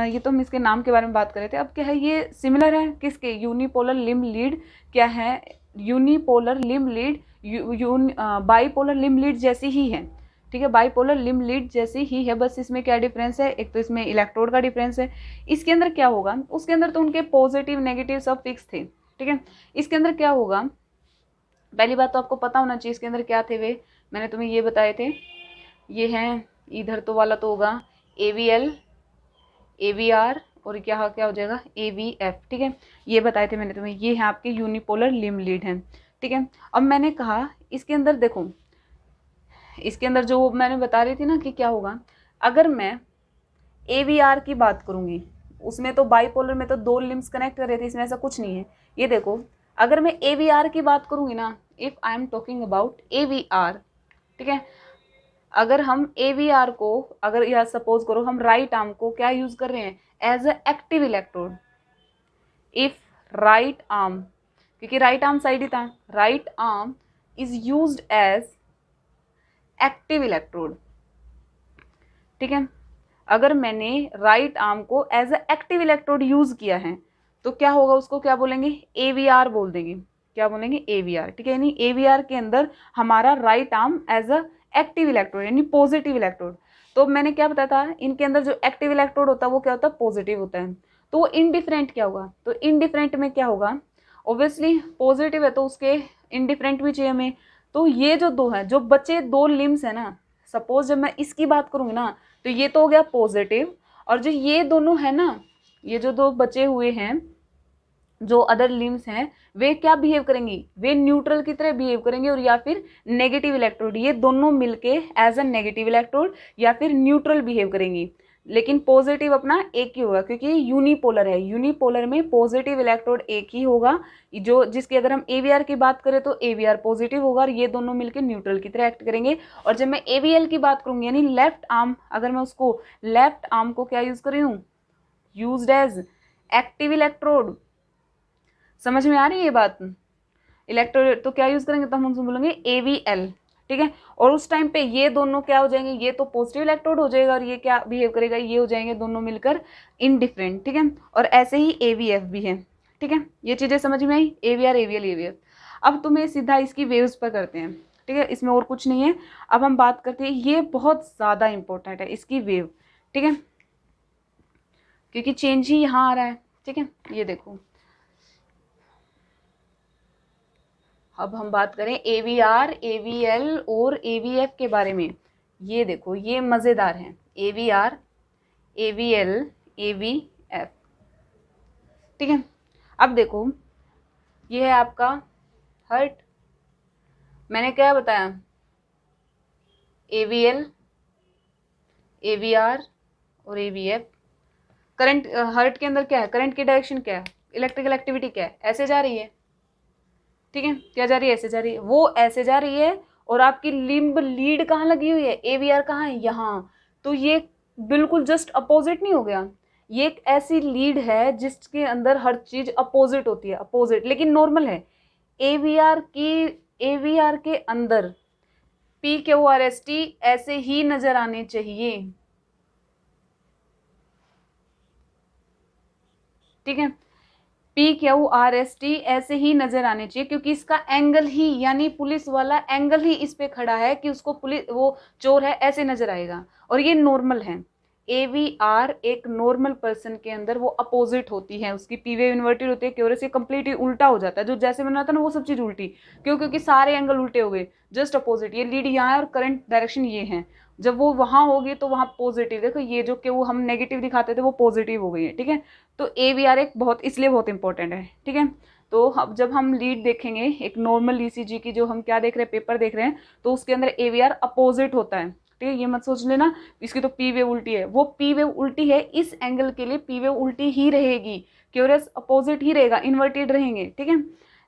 Speaker 1: ये तो हम इसके नाम के बारे में बात कर रहे थे। अब क्या है, ये सिमिलर है किसके, यूनिपोलर लिम्ब लीड क्या है, unipolar limb lead bipolar limb lead जैसी ही है, ठीक है। बाईपोलर लिम्ब लीड जैसी ही है, बस इसमें क्या डिफरेंस है, एक तो इसमें इलेक्ट्रोड का डिफरेंस है। इसके अंदर क्या होगा, उसके अंदर तो उनके पॉजिटिव नेगेटिव सब फिक्स थे, ठीक है। इसके अंदर क्या होगा, पहली बात तो आपको पता होना चाहिए इसके अंदर क्या थे, वे मैंने तुम्हें ये बताए थे। ये हैं, इधर तो वाला तो होगा AVL, AVR, और क्या क्या हो जाएगा, AVF, ठीक है। ये बताए थे मैंने तुम्हें, ये है आपके यूनिपोलर लिम्ब लीड हैं, ठीक है। अब मैंने कहा इसके अंदर देखो, इसके अंदर जो मैंने बता रही थी ना कि क्या होगा, अगर मैं AVR की बात करूंगी, उसमें तो बाईपोलर में तो 2 लिम्ब्स कनेक्ट कर रहे थे, इसमें ऐसा कुछ नहीं है। ये देखो, अगर मैं AVR की बात करूंगी ना, if I am talking about AVR, ठीक है। अगर हम AVR को, अगर या सपोज करो हम राइट आर्म को क्या यूज कर रहे हैं, as a active electrode. If right arm, क्योंकि राइट आर्म साइड ही था, right arm is used as active electrode, ठीक है। अगर मैंने राइट आर्म को as a active electrode use किया है, तो क्या होगा, उसको क्या बोलेंगे, AVR बोल देंगे। क्या बोलेंगे, AVR, ठीक है। यानी AVR के अंदर हमारा right arm as a active electrode, यानी पॉजिटिव इलेक्ट्रोड। तो मैंने क्या बताया था, इनके अंदर जो एक्टिव इलेक्ट्रोड होता है वो क्या होता है, पॉजिटिव होता है। तो वो इनडिफरेंट क्या होगा, तो इनडिफरेंट में क्या होगा, ऑब्वियसली पॉजिटिव है तो उसके इनडिफरेंट भी चाहिए हमें। तो ये जो दो है, जो बचे 2 लिम्स है ना, सपोज जब मैं इसकी बात करूंगी ना, तो ये तो हो गया पॉजिटिव, और जो ये दोनों है ना, ये जो 2 बचे हुए हैं, जो अदर लिम्स हैं, वे क्या बिहेव करेंगी, वे न्यूट्रल की तरह बिहेव करेंगे, और या फिर नेगेटिव इलेक्ट्रोड, ये दोनों मिलके एज अ नेगेटिव इलेक्ट्रोड या फिर न्यूट्रल बिहेव करेंगी। लेकिन पॉजिटिव अपना एक ही होगा, क्योंकि यूनिपोलर है, यूनिपोलर में पॉजिटिव इलेक्ट्रोड एक ही होगा। जो जिसकी अगर हम AVR की बात करें तो AVR पॉजिटिव होगा, और ये दोनों मिलकर न्यूट्रल की तरह एक्ट करेंगे। और जब मैं AVL की बात करूंगी, यानी लेफ्ट आर्म, अगर मैं उसको लेफ्ट आर्म को क्या यूज कर रही हूँ, यूज्ड एज एक्टिव इलेक्ट्रोड। समझ में आ रही है ये बात, इलेक्ट्रोड तो क्या यूज करेंगे, तो हम उनसे बोलेंगे AVL, ठीक है। और उस टाइम पे ये दोनों क्या हो जाएंगे, ये तो पॉजिटिव इलेक्ट्रोड हो जाएगा, और ये क्या बिहेव करेगा, ये हो जाएंगे दोनों मिलकर इनडिफरेंट, ठीक है। और ऐसे ही AVF भी है, ठीक है। ये चीजें समझ में आई, AVR AVL AVF। अब तुम्हें सीधा इसकी वेव्स पर करते हैं, ठीक है, इसमें और कुछ नहीं है। अब हम बात करते हैं, ये बहुत ज्यादा इंपॉर्टेंट है इसकी वेव, ठीक है, क्योंकि चेंज ही यहाँ आ रहा है, ठीक है। ये देखो, अब हम बात करें AVR AVL और AVF के बारे में। ये देखो, ये मज़ेदार हैं, AVR AVL AVF, ठीक है। अब देखो, ये है आपका हर्ट, मैंने क्या बताया, AVL AVR और AVF। करंट, हर्ट के अंदर क्या है, करंट की डायरेक्शन क्या है, इलेक्ट्रिकल एक्टिविटी क्या है, ऐसे जा रही है, ठीक है। क्या जा रही है, ऐसे जा रही है, वो ऐसे जा रही है। और आपकी लिम्ब लीड कहाँ लगी हुई है, AVR कहाँ है, यहाँ। तो ये बिल्कुल जस्ट अपोजिट नहीं हो गया, ये एक ऐसी लीड है जिसके अंदर हर चीज अपोजिट होती है, अपोजिट लेकिन नॉर्मल है। AVR के अंदर PQRST ऐसे ही नजर आने चाहिए, ठीक है। PQRST ऐसे ही नजर आने चाहिए, क्योंकि इसका एंगल ही, यानी पुलिस वाला एंगल ही इस पे खड़ा है कि उसको पुलिस, वो चोर है ऐसे नजर आएगा, और ये नॉर्मल है। AVR एक नॉर्मल पर्सन के अंदर वो अपोजिट होती है, उसकी P वेव इन्वर्टेड होती है, क्योरस ये कंप्लीटली उल्टा हो जाता है, जो जैसे मैंने बताया ना वो सब चीज उल्टी, क्योंकि सारे एंगल उल्टे हो गए, जस्ट अपोजिट। ये लीड यहाँ है और करंट डायरेक्शन ये है, जब वो वहां होगी तो वहां पॉजिटिव, देखो ये जो कि वो हम नेगेटिव दिखाते थे वो पॉजिटिव हो गई है, ठीक है। तो AVR एक बहुत, इसलिए बहुत इंपॉर्टेंट है, ठीक है। तो अब जब हम लीड देखेंगे एक नॉर्मल ECG की, जो हम क्या देख रहे हैं, पेपर देख रहे हैं, तो उसके अंदर AVR अपोजिट होता है, ठीक है। ये मत सोच लेना इसकी तो P वेव उल्टी है, वो P वेव उल्टी है, इस एंगल के लिए P वेव उल्टी ही रहेगी, क्यूरस अपोजिट ही रहेगा, इन्वर्टेड रहेंगे, ठीक है।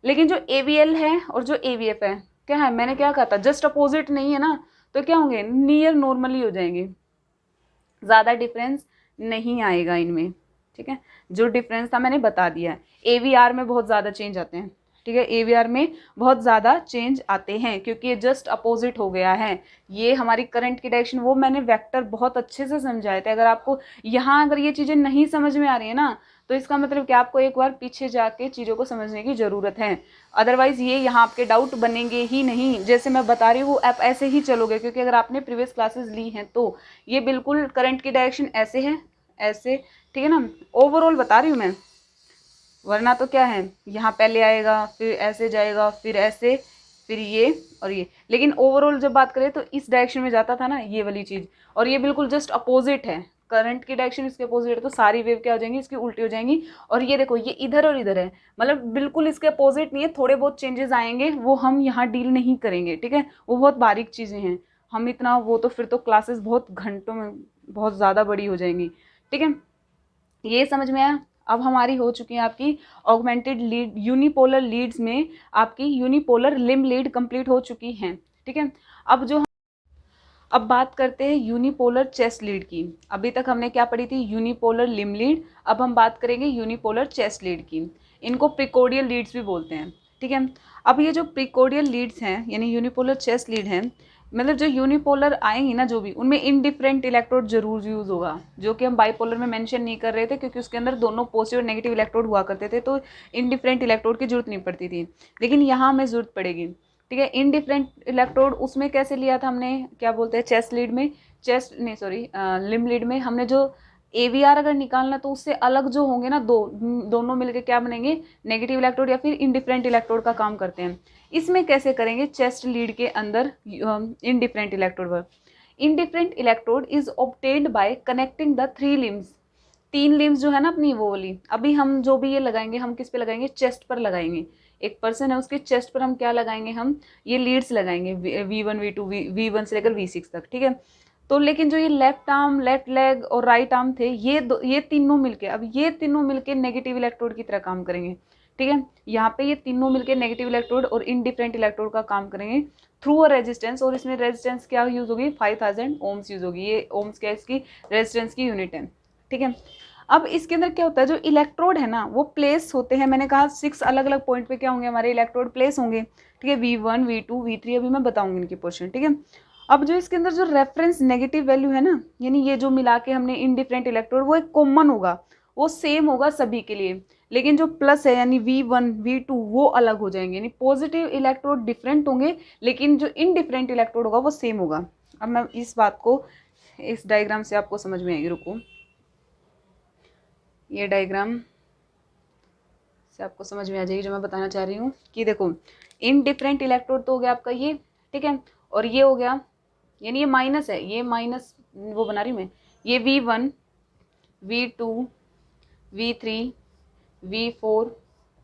Speaker 1: लेकिन जो AVL है और जो AVF है, क्या है, मैंने क्या कहा था, जस्ट अपोजिट नहीं है ना, तो क्या होंगे, नियर नॉर्मली हो जाएंगे, ज्यादा डिफरेंस नहीं आएगा इनमें, ठीक है। जो डिफरेंस था मैंने बता दिया है। AVR में बहुत ज्यादा चेंज आते हैं, ठीक है, AVR में बहुत ज्यादा चेंज आते हैं, क्योंकि ये जस्ट अपोजिट हो गया है, ये हमारी करंट की डायरेक्शन, वो मैंने वेक्टर बहुत अच्छे से समझाए थे। अगर आपको यहाँ अगर ये चीजें नहीं समझ में आ रही है ना, तो इसका मतलब कि आपको एक बार पीछे जाके चीजों को समझने की जरूरत है, अदरवाइज ये यहाँ आपके डाउट बनेंगे ही नहीं। जैसे मैं बता रही हूँ वो आप ऐसे ही चलोगे, क्योंकि अगर आपने प्रीवियस क्लासेस ली हैं तो ये बिल्कुल करंट की डायरेक्शन ऐसे है, ऐसे, ठीक है ना, ओवरऑल बता रही हूँ मैं, वरना तो क्या है, यहाँ पहले आएगा, फिर ऐसे जाएगा, फिर ऐसे, फिर ये और ये, लेकिन ओवरऑल जब बात करें तो इस डायरेक्शन में जाता था ना ये वाली चीज, और ये बिल्कुल जस्ट अपोजिट है, करंट की डायरेक्शन इसके अपोजिट है, तो सारी वेव क्या हो जाएंगी, इसकी उल्टी हो जाएंगी। और ये देखो ये इधर और इधर है, मतलब बिल्कुल इसके अपोजिट नहीं है, थोड़े बहुत चेंजेस आएंगे, वो हम यहाँ डील नहीं करेंगे, ठीक है, वो बहुत बारीक चीजें हैं, हम इतना वो तो फिर तो क्लासेस बहुत घंटों में बहुत ज्यादा बड़ी हो जाएंगी, ठीक है। ये समझ में आया। अब हमारी हो चुकी है आपकी ऑगमेंटेड लीड, यूनिपोलर लीड्स में आपकी यूनिपोलर लिम लीड कंप्लीट हो चुकी हैं, ठीक है। अब बात करते हैं यूनिपोलर चेस्ट लीड की। अभी तक हमने क्या पढ़ी थी, यूनिपोलर लिम लीड, अब हम बात करेंगे यूनिपोलर चेस्ट लीड की। इनको प्रिकोडियल लीड्स भी बोलते हैं, ठीक है। अब ये जो प्रिकोडियल लीड्स हैं यानी यूनिपोलर चेस्ट लीड हैं, मतलब जो यूनिपोलर आएंगी ना जो भी, उनमें इनडिफरेंट इलेक्ट्रोड जरूर यूज होगा, जो कि हम बाइपोलर में मेंशन नहीं कर रहे थे, क्योंकि उसके अंदर दोनों पॉजिटिव और नेगेटिव इलेक्ट्रोड हुआ करते थे, तो इनडिफरेंट इलेक्ट्रोड की जरूरत नहीं पड़ती थी, लेकिन यहाँ हमें जरूरत पड़ेगी, ठीक है। इनडिफरेंट इलेक्ट्रोड उसमें कैसे लिया था हमने, क्या बोलते हैं, चेस्ट लीड में, चेस्ट नहीं सॉरी लिम लीड में हमने जो AVR अगर निकालना तो उससे अलग जो होंगे ना दोनों मिलके क्या बनेंगे, नेगेटिव इलेक्ट्रोड या फिर इनडिफरेंट इलेक्ट्रोड का काम करते हैं। इसमें कैसे करेंगे, चेस्ट लीड के अंदर indifferent electrode work. Indifferent electrode is obtained by connecting the 3 limbs, 3 limbs जो है ना अपनी वो वाली, अभी हम जो भी ये लगाएंगे हम किस पे लगाएंगे, चेस्ट पर लगाएंगे। एक पर्सन है उसके चेस्ट पर हम क्या लगाएंगे, हम ये लीड्स लगाएंगे, V1 V2 V1 से लेकर V6 तक, ठीक है। तो लेकिन जो ये लेफ्ट आर्म, लेफ्ट लेग और राइट आर्म थे, ये तीनों मिलके, अब ये तीनों मिलके नेगेटिव इलेक्ट्रोड की तरह काम करेंगे, ठीक है। यहाँ पे ये तीनों मिलके नेगेटिव इलेक्ट्रोड और इनडिफरेंट इलेक्ट्रोड का काम करेंगे थ्रू अ रेजिस्टेंस, और इसमें रेजिस्टेंस क्या यूज होगी, 5000 ओम्स यूज होगी। ये ओम्स क्या है, इसकी रेजिस्टेंस की यूनिट है, ठीक है। अब इसके अंदर क्या होता है, जो इलेक्ट्रोड है ना वो प्लेस होते हैं, मैंने कहा 6 अलग अलग पॉइंट पे क्या होंगे, हमारे इलेक्ट्रोड प्लेस होंगे, ठीक है। V1 V2 V3 अभी मैं बताऊंगी इनकी पोर्शन, ठीक है। अब जो इसके अंदर जो रेफरेंस नेगेटिव वैल्यू है ना, यानी ये जो मिला के हमने इनडिफरेंट इलेक्ट्रोड, वो एक कॉमन होगा, वो सेम होगा सभी के लिए, लेकिन जो प्लस है यानी V1 V2 वो अलग हो जाएंगे, यानी पॉजिटिव इलेक्ट्रोड डिफरेंट होंगे, लेकिन जो इनडिफरेंट इलेक्ट्रोड होगा वो सेम होगा। अब मैं इस बात को इस डायग्राम से आपको समझ में आएगी, रुको, ये डायग्राम से आपको समझ में आ जाएगी जो मैं बताना चाह रही हूँ, कि देखो इनडिफरेंट इलेक्ट्रोड तो हो गया आपका ये, ठीक है, और ये हो गया, यानी ये माइनस है, ये माइनस वो बना रही हूँ मैं, ये V1 V2 V3 V4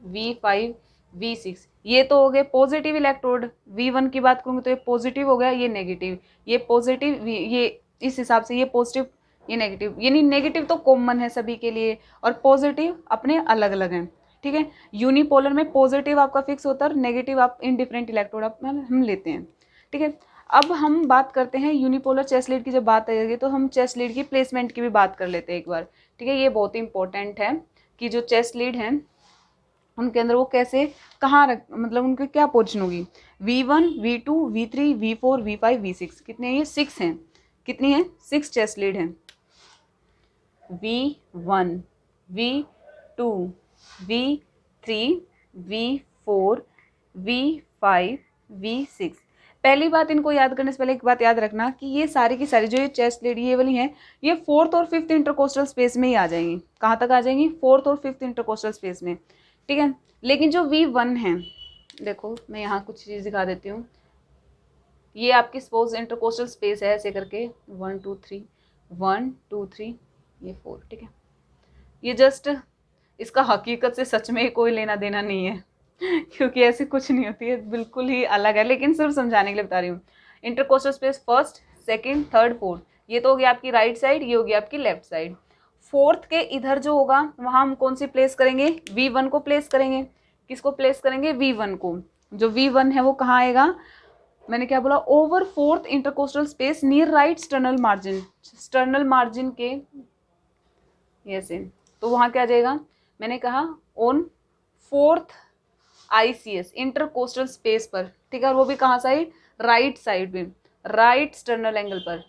Speaker 1: V5 V6, ये तो हो गए पॉजिटिव इलेक्ट्रोड। V1 की बात करूँगी तो ये पॉजिटिव हो गया, ये नेगेटिव, ये पॉजिटिव, ये इस हिसाब से ये पॉजिटिव ये नेगेटिव, यानी नेगेटिव तो कॉमन है सभी के लिए और पॉजिटिव अपने अलग अलग हैं, ठीक है। यूनिपोलर में पॉजिटिव आपका फिक्स होता है और नेगेटिव आप इनडिफरेंट इलेक्ट्रोड हम लेते हैं, ठीक है। अब हम बात करते हैं यूनिपोलर चेस्ट लीड की, जब बात आएगी तो हम चेस्ट लीड की प्लेसमेंट की भी बात कर लेते हैं एक बार, ठीक है। ये बहुत ही इंपॉर्टेंट है कि जो चेस्ट लीड हैं उनके अंदर वो कैसे कहाँ रख, मतलब उनकी क्या पोजीशन होगी। V1 V2 V3 V4 V5 V6 कितने हैं, ये 6 हैं, कितनी है, 6 चेस्ट लीड हैं। V1 V2 V3 V4 V5 V6। पहली बात इनको याद करने से पहले एक बात याद रखना कि ये सारी की सारी जो ये चेस्ट लेडी ये वाली हैं ये 4th और 5th इंटरकोस्टल स्पेस में ही आ जाएंगी। कहाँ तक आ जाएंगी? 4th और 5th इंटरकोस्टल स्पेस में, ठीक है। लेकिन जो V1 है, देखो मैं यहाँ कुछ चीज़ दिखा देती हूँ। ये आपकी सपोज इंटरकोस्टल स्पेस है ऐसे करके 1 2 3 1 2 3 ये 4, ठीक है। ये जस्ट इसका हकीकत से सच में कोई लेना देना नहीं है क्योंकि ऐसी कुछ नहीं होती है, बिल्कुल ही अलग है, लेकिन सिर्फ समझाने के लिए बता रही हूँ। Intercostal space first, second, third, fourth, ये तो होगी आपकी राइट साइड, ये होगी आपकी लेफ्ट साइड। फोर्थ के इधर जो होगा वहाँ हम कौन सी प्लेस करेंगे? V1 को प्लेस करेंगे। किसको प्लेस करेंगे? V1 को। जो V1 है वो कहाँ आएगा? मैंने क्या बोला? Over fourth intercostal space near right sternal margin, sternal margin के ऐसे, तो वहाँ क्या आ जाएगा? मैंने कहा on fourth ICS intercostal space पर, ठीक है। और वो भी कहाँ साइड? राइट साइड में, राइट स्टर्नल एंगल पर,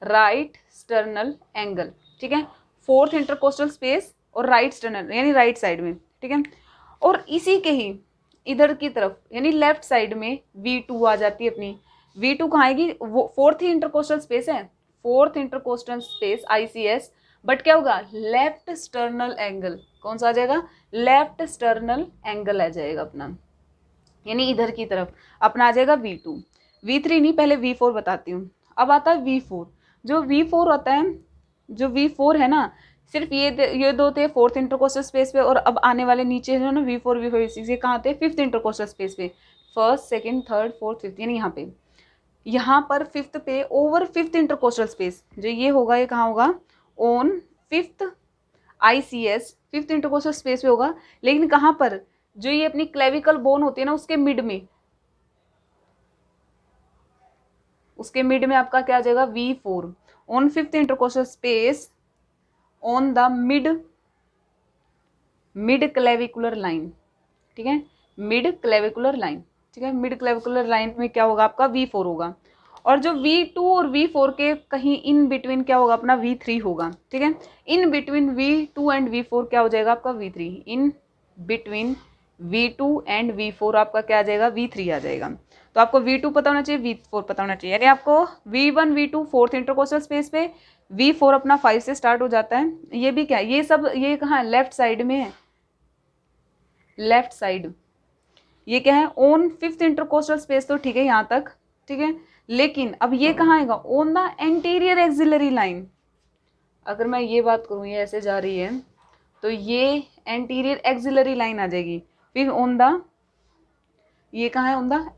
Speaker 1: राइट स्टर्नल एंगल, ठीक है। फोर्थ इंटरकोस्टल स्पेस और राइट स्टर्नल यानी राइट साइड में, ठीक है। और इसी के ही इधर की तरफ यानी लेफ्ट साइड में V2 आ जाती है अपनी। V2 कहाँ आएगी? वो फोर्थ ही इंटरकोस्टल स्पेस है, fourth intercostal space ICS, but क्या होगा? Left sternal angle. कौन सा आ जाएगा? लेफ्ट स्टर्नल एंगल आ जाएगा अपना, यानी इधर की तरफ अपना आ जाएगा V2। V3 नहीं, पहले V4 बताती हूँ। अब आता है V4। जो V4 होता है, जो V4 है ना, सिर्फ ये दो थे फोर्थ इंटरकोस्टल स्पेस पे, और अब आने वाले नीचे जो ना V4 V5 V6 ये कहाँ थे? फिफ्थ इंटरकोस्टल स्पेस पे। First, second, third, fourth, fifth, यानी यहाँ पे, यहाँ पर फिफ्थ पे ओवर फिफ्थ इंटरकोस्टल स्पेस जो ये होगा, ये कहाँ होगा? On fifth ICS, fifth intercostal space पे होगा। लेकिन कहाँ पर? जो ये अपनी क्लेविकल बोन होती है ना उसके मिड में, उसके मिड में आपका क्या आ जाएगा? V4 on fifth intercostal space on the mid clavicular line, ठीक है। मिड क्लेविकुलर लाइन, ठीक है। मिड क्लेविकुलर लाइन में क्या होगा? आपका V4 होगा। और जो V2 और V4 के कहीं इन बिटवीन क्या होगा? अपना V3 होगा, ठीक है। In between V2 and V4 क्या हो जाएगा? आपका V3। In between V2 and V4 आपका क्या आ जाएगा? V3 आ जाएगा। तो आपको V2 पता होना चाहिए, V4 पता होना चाहिए, यानी आपको V1 V2 fourth intercostal space पे, V4 अपना 5 से स्टार्ट हो जाता है। ये भी क्या, ये सब ये कहाँ है? लेफ्ट साइड में है, लेफ्ट साइड। ये क्या है? ऑन फिफ्थ इंटरकोस्टल स्पेस, तो ठीक है यहाँ तक, ठीक है। लेकिन अब ये कहाँ आएगा? On the anterior axillary line. अगर मैं ये बात करूँ, ये ऐसे जा रही है, तो ये एंटीरियर एक्सिलरी लाइन आ जाएगी। फिर ऑन द, ये कहाँ है? On the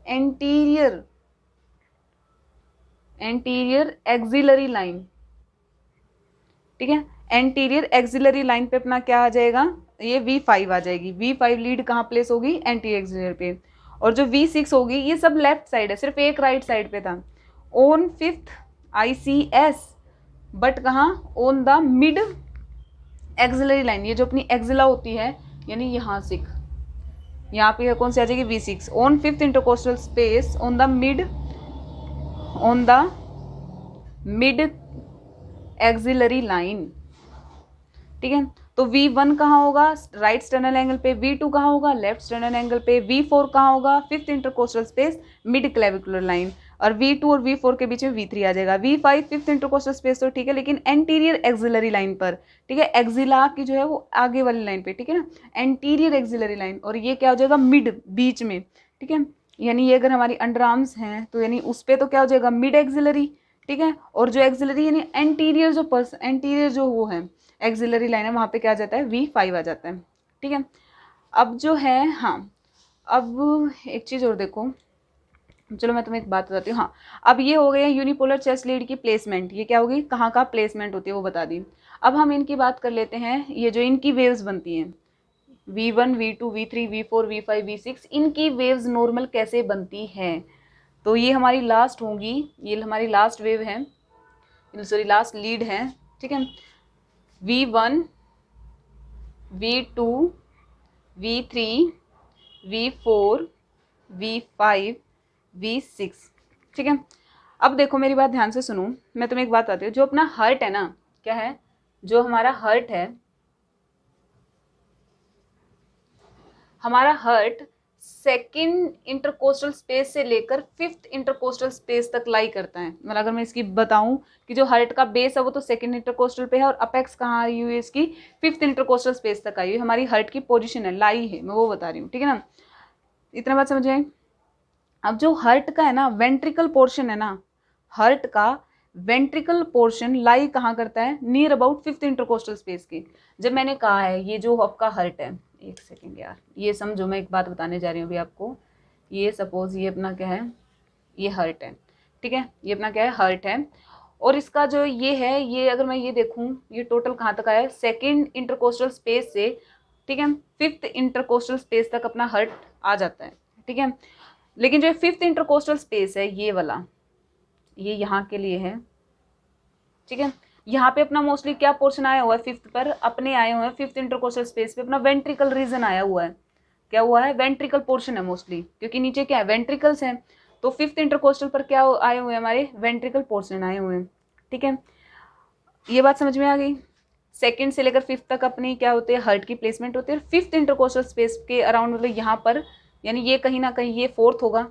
Speaker 1: anterior axillary line, ठीक है। एंटीरियर एक्सिलरी लाइन पे अपना क्या आ जाएगा? ये V5 आ जाएगी। V5 लीड कहाँ प्लेस होगी? एंटीरियर एक्सिलरी पे। और जो V6 होगी, ये सब लेफ्ट साइड है, सिर्फ एक राइट साइड पे था। ऑन फिफ्थ ICS, बट कहाँ? On the mid axillary line, ये जो अपनी एक्सिला होती है, यानी यहाँ से यहाँ पे कौन सी आ जाएगी? V6 on fifth intercostal space on the mid axillary line, ठीक है। तो V1 कहाँ होगा? राइट स्टर्नल एंगल पे। V2 कहाँ होगा? लेफ्ट स्टर्नल एंगल पे। V4 कहाँ होगा? Fifth intercostal space mid clavicular line. और V2 और V4 के बीच में V3 आ जाएगा। V5 फिफ्थ इंटरकोस्टल स्पेस, तो ठीक है, लेकिन एंटीरियर एक्सिलरी लाइन पर, ठीक है। एक्सिला की जो है वो आगे वाली लाइन पे, ठीक है ना, एंटीरियर एक्सिलरी लाइन। और ये क्या हो जाएगा? मिड, बीच में, ठीक है। यानी ये अगर हमारी अंडर आर्म्स हैं तो यानी उस पर तो क्या हो जाएगा? मिड एक्सिलरी, ठीक है। और जो एक्सिलरी यानी एंटीरियर जो वो है एक्सिलरी लाइन है, वहाँ पे क्या आ जाता है? V5 आ जाता है, ठीक है। अब जो है, हाँ, अब एक चीज़ और देखो, चलो मैं तुम्हें एक बात बताती हूँ। हाँ, अब ये हो गया यूनिपोलर चेस्ट लीड की प्लेसमेंट, ये क्या होगी? कहाँ का प्लेसमेंट होती है वो बता दी। अब हम इनकी बात कर लेते हैं, ये जो इनकी वेव्स बनती हैं V1 V2 V3 V4 V5 V6, इनकी वेव्स नॉर्मल कैसे बनती हैं? तो ये हमारी लास्ट होंगी, ये हमारी लास्ट वेव है, सॉरी लास्ट लीड है, ठीक है। V1 V2 V3 V4 V5 V6, ठीक है। अब देखो मेरी बात ध्यान से सुनो, मैं तुम्हें एक बात बताती हूँ। जो अपना हार्ट है ना, क्या है? जो हमारा हार्ट है, हमारा हार्ट सेकंड इंटरकोस्टल स्पेस से लेकर फिफ्थ इंटरकोस्टल स्पेस तक लाई करता है। मतलब अगर मैं इसकी बताऊं कि जो हार्ट का बेस है वो तो सेकंड इंटरकोस्टल पे है और अपेक्स कहाँ आई हुई है इसकी, फिफ्थ इंटरकोस्टल स्पेस तक आई हुई है। हमारी हार्ट की पोजीशन है, लाई है, मैं वो बता रही हूँ, ठीक है ना। इतना बात समझ आए। अब जो हार्ट का है ना वेंट्रिकल पोर्शन है ना, हार्ट का वेंट्रिकल पोर्शन लाई कहाँ करता है, near about fifth intercostal space के। जब मैंने कहा है ये जो आपका हार्ट है, एक सेकेंड यार, ये समझो, मैं एक बात बताने जा रही हूँ अभी आपको। ये सपोज ये अपना क्या है, ये हार्ट है, ठीक है, ये अपना क्या है, हार्ट है। और इसका जो ये है, ये अगर मैं ये देखूँ, ये टोटल कहाँ तक आया है, सेकेंड इंटरकोस्टल स्पेस से, ठीक है, फिफ्थ इंटरकोस्टल स्पेस तक अपना हार्ट आ जाता है, ठीक है। लेकिन जो फिफ्थ इंटरकोस्टल स्पेस है ये वाला, ये यहाँ के लिए है, ठीक है। यहाँ पे अपना मोस्टली क्या पोर्शन आया हुआ है, फिफ्थ पर अपने आए हुए हैं, फिफ्थ इंटरकोस्टल स्पेस पे अपना वेंट्रिकल रीजन आया हुआ है। क्या हुआ है, वेंट्रिकल पोर्शन है मोस्टली, क्योंकि नीचे क्या है, वेंट्रिकल्स हैं। तो फिफ्थ इंटरकोस्टल पर क्या आए हुए हैं, हमारे वेंट्रिकल पोर्शन आए हुए हैं, ठीक है। ये बात समझ में आ गई। सेकंड से लेकर फिफ्थ तक अपनी क्या होते हैं, हार्ट की प्लेसमेंट होती है। फिफ्थ इंटरकोस्टल स्पेस के अराउंड, मतलब यहाँ पर, यानी ये कहीं ना कहीं ये फोर्थ होगा,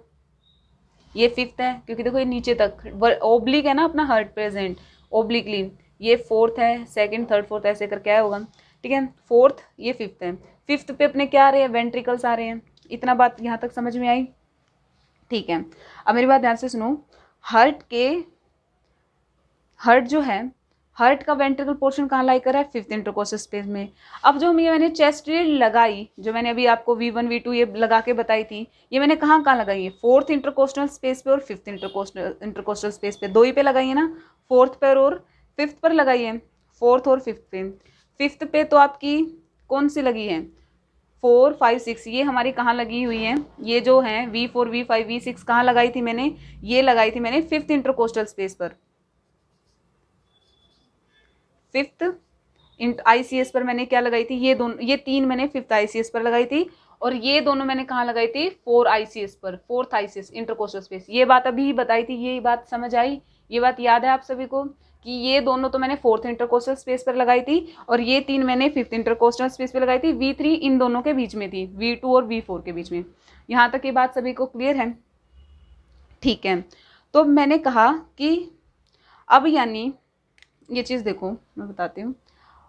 Speaker 1: ये फिफ्थ है, क्योंकि देखो ये नीचे तक ओब्लिक है ना अपना हार्ट प्रेजेंट, ओब्लिकली। ये फोर्थ है, सेकंड थर्ड फोर्थ ऐसे करके आया होगा, ठीक है। फोर्थ, ये फिफ्थ है। फिफ्थ पे अपने क्या आ रहे हैं, वेंट्रिकल्स आ रहे हैं। इतना बात यहाँ तक समझ में आई, ठीक है। अब मेरी बात ध्यान से सुनो। हार्ट जो है, हार्ट का वेंट्रिकल पोर्शन कहाँ लाई कर रहा है, फिफ्थ इंटरकोस्टल स्पेस में। अब जो मैंने चेस्ट रीड लगाई, जो मैंने अभी आपको V1 V2 ये लगा के बताई थी, ये मैंने कहाँ कहाँ लगाई है, फोर्थ इंटरकोस्टल स्पेस पे और फिफ्थ इंटरकोस्टल स्पेस पे, दो ही पे लगाई है ना, फोर्थ पर और फिफ्थ पर लगाई है, फोर्थ और फिफ्थ पे। फिफ्थ पे तो आपकी कौन सी लगी है, 4 5 6, ये हमारी कहाँ लगी हुई है, ये जो है V4 V5 V6 कहाँ लगाई थी मैंने, ये लगाई थी मैंने फिफ्थ इंटरकोस्टल स्पेस पर, फिफ्थ ICS पर मैंने क्या लगाई थी, ये दोनों, ये तीन मैंने फिफ्थ ICS पर लगाई थी, और ये दोनों मैंने कहाँ लगाई थी, 4 ICS पर, फोर्थ ICS इंटरकोस्टल स्पेस। ये बात अभी बताई थी, ये बात समझ आई, ये बात याद है आप सभी को कि ये दोनों तो मैंने फोर्थ इंटरकोस्टल स्पेस पर लगाई थी, और ये तीन मैंने फिफ्थ इंटरकोस्टल स्पेस पर लगाई थी। V3 इन दोनों के बीच में थी, V2 और V4 के बीच में। यहाँ तक ये बात सभी को क्लियर है, ठीक है। तो मैंने कहा कि अब यानी ये चीज़ देखो, मैं बताती हूँ।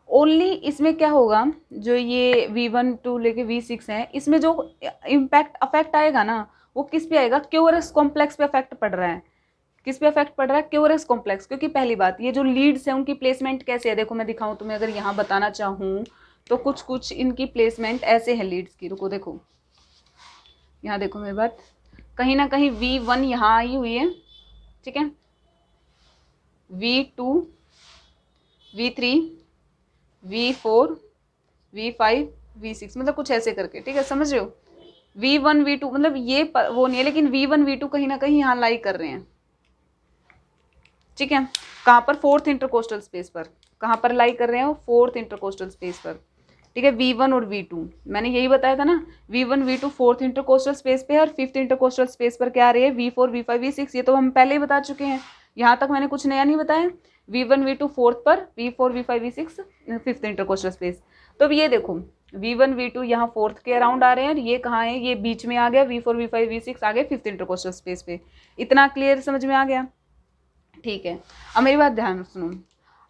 Speaker 1: ओनली इसमें क्या होगा, जो ये V1 2 लेके V6 है, इसमें जो इम्पैक्ट अफेक्ट आएगा ना, वो किस पे आएगा, क्यूरस कॉम्प्लेक्स पे अफेक्ट पड़ रहा है। किस पे अफेक्ट पड़ रहा है, क्यूरस कॉम्प्लेक्स। क्योंकि पहली बात, ये जो लीड्स है उनकी प्लेसमेंट कैसे है, देखो मैं दिखाऊं तुम्हें, अगर यहाँ बताना चाहूँ तो कुछ कुछ इनकी प्लेसमेंट ऐसे है लीड्स की। रुको देखो, यहाँ देखो मेरी बात, कहीं ना कहीं V1 यहाँ आई हुई है, ठीक है, V2 V3 V4 V5 V6, मतलब कुछ ऐसे करके, ठीक है, समझ रहे हो। V1 V2 मतलब ये वो नहीं है, लेकिन V1 V2 कहीं ना कहीं यहाँ लाई कर रहे हैं, ठीक है। कहाँ पर, फोर्थ इंटरकोस्टल स्पेस पर, कहाँ पर लाई कर रहे हैं, फोर्थ इंटरकोस्टल स्पेस पर, ठीक है। V1 और V2 मैंने यही बताया था ना, V1 V2 fourth intercostal space पे, और फिफ्थ इंटरकोस्टल स्पेस पर क्या आ रही है, V4 V5 V6। ये तो हम पहले ही बता चुके हैं, यहाँ तक मैंने कुछ नया नहीं बताया। V1 V2 फोर्थ पर, V4 V5 V6 fifth intercostal space. तो अब ये देखो, V1 V2 यहाँ फोर्थ के अराउंड आ रहे हैं, ये कहाँ है, ये बीच में आ गया, V4 V5 V6 आ गए फिफ्थ इंटरकोस्टल स्पेस पे। इतना क्लियर समझ में आ गया, ठीक है। अब मेरी बात ध्यान सुनो।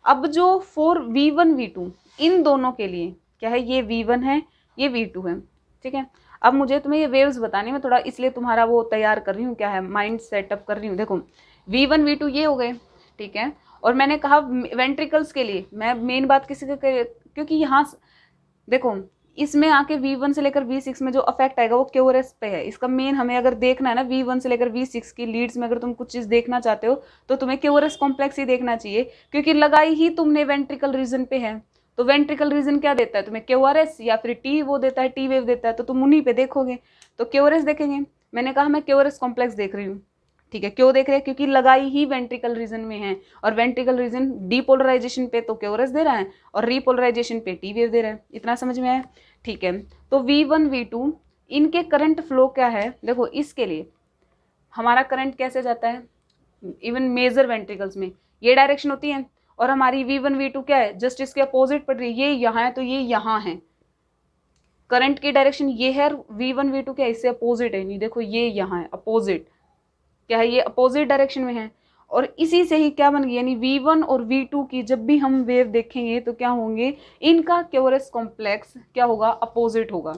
Speaker 1: अब जो V1 V2 इन दोनों के लिए क्या है, ये V1 है, ये V2 है, ठीक है। अब मुझे तुम्हें ये वेव्स बतानी, मैं थोड़ा इसलिए तुम्हारा वो तैयार कर रही हूँ, क्या है, माइंड सेटअप कर रही हूँ। देखो V1 V2 ये हो गए, ठीक है। और मैंने कहा वेंट्रिकल्स के लिए, मैं मेन बात किसी का, क्योंकि यहाँ देखो इसमें आके V1 से लेकर V6 में जो अफेक्ट आएगा वो क्यूरस पे है। इसका मेन हमें अगर देखना है ना, V1 से लेकर V6 की लीड्स में अगर तुम कुछ चीज़ देखना चाहते हो तो तुम्हें क्यूरस कॉम्प्लेक्स ही देखना चाहिए, क्योंकि लगाई ही तुमने वेंट्रिकल रीजन पे है। तो वेंट्रिकल रीजन क्या देता है तुम्हें, क्यूआरएस या फिर टी वो देता है, टी वेव देता है, तो तुम उन्हीं पे देखोगे। तो क्यूआरएस देखेंगे, मैंने कहा मैं क्यूआरएस कॉम्प्लेक्स देख रही हूँ, ठीक है। क्यों देख रहे हैं, क्योंकि लगाई ही वेंट्रिकल रीजन में है, और वेंट्रिकल रीजन डीपोलराइजेशन पे तो क्यूआरएस दे रहा है, और रीपोलराइजेशन पे टी वेव दे रहा है। इतना समझ में आया, ठीक है। तो V1 V2 इनके करंट फ्लो क्या है, देखो इसके लिए हमारा करंट कैसे जाता है, इवन मेजर वेंट्रिकल्स में ये डायरेक्शन होती है, और हमारी V1 V2 क्या है, जस्ट इसके अपोजिट पड़ रही है, ये यहाँ है तो ये यहाँ है, करंट की डायरेक्शन ये है, V1 V2 क्या इससे अपोजिट है, नहीं देखो ये यहाँ है अपोजिट, क्या है ये अपोजिट डायरेक्शन में है। और इसी से ही क्या बन गई, यानी V1 और V2 की जब भी हम वेव देखेंगे तो क्या होंगे, इनका क्यूरेस कॉम्प्लेक्स क्या होगा, अपोजिट होगा।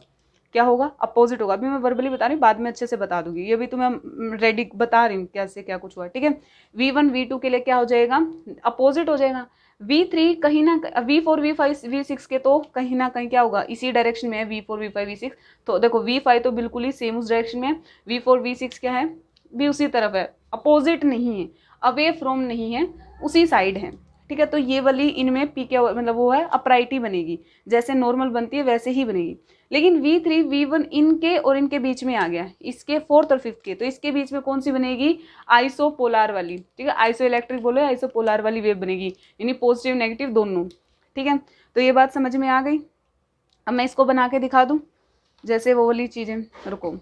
Speaker 1: क्या होगा, अपोजिट होगा। अभी मैं वर्बली बता रही हूँ, बाद में अच्छे से बता दूंगी, ये भी तो मैं रेडी बता रही हूँ कैसे क्या कुछ हुआ, ठीक है। V1 V2 के लिए क्या हो जाएगा, अपोजिट हो जाएगा। V3 कहीं ना V4 V5 V6 के तो कहीं ना कहीं क्या होगा, इसी डायरेक्शन में है, V4 V5 V6। तो देखो V5 तो बिल्कुल ही सेम उस डायरेक्शन में है, V4 V6 क्या है, भी उसी तरफ है, अपोजिट नहीं है, अवे फ्रॉम नहीं है, उसी साइड है, ठीक है। तो ये वाली इनमें पी क्या मतलब वो है अपराइटी बनेगी, जैसे नॉर्मल बनती है वैसे ही बनेगी। लेकिन V3 V1 इनके और इनके बीच में आ गया, इसके फोर्थ और फिफ्थ के, तो इसके बीच में कौन सी बनेगी, आइसोपोलार वाली, ठीक है। आइसो इलेक्ट्रिक बोले, आइसोपोलार वाली वेव बनेगी, यानी पॉजिटिव नेगेटिव दोनों, ठीक है। तो ये बात समझ में आ गई। अब मैं इसको बना के दिखा दूँ जैसे वो वाली चीज़ें, रुको।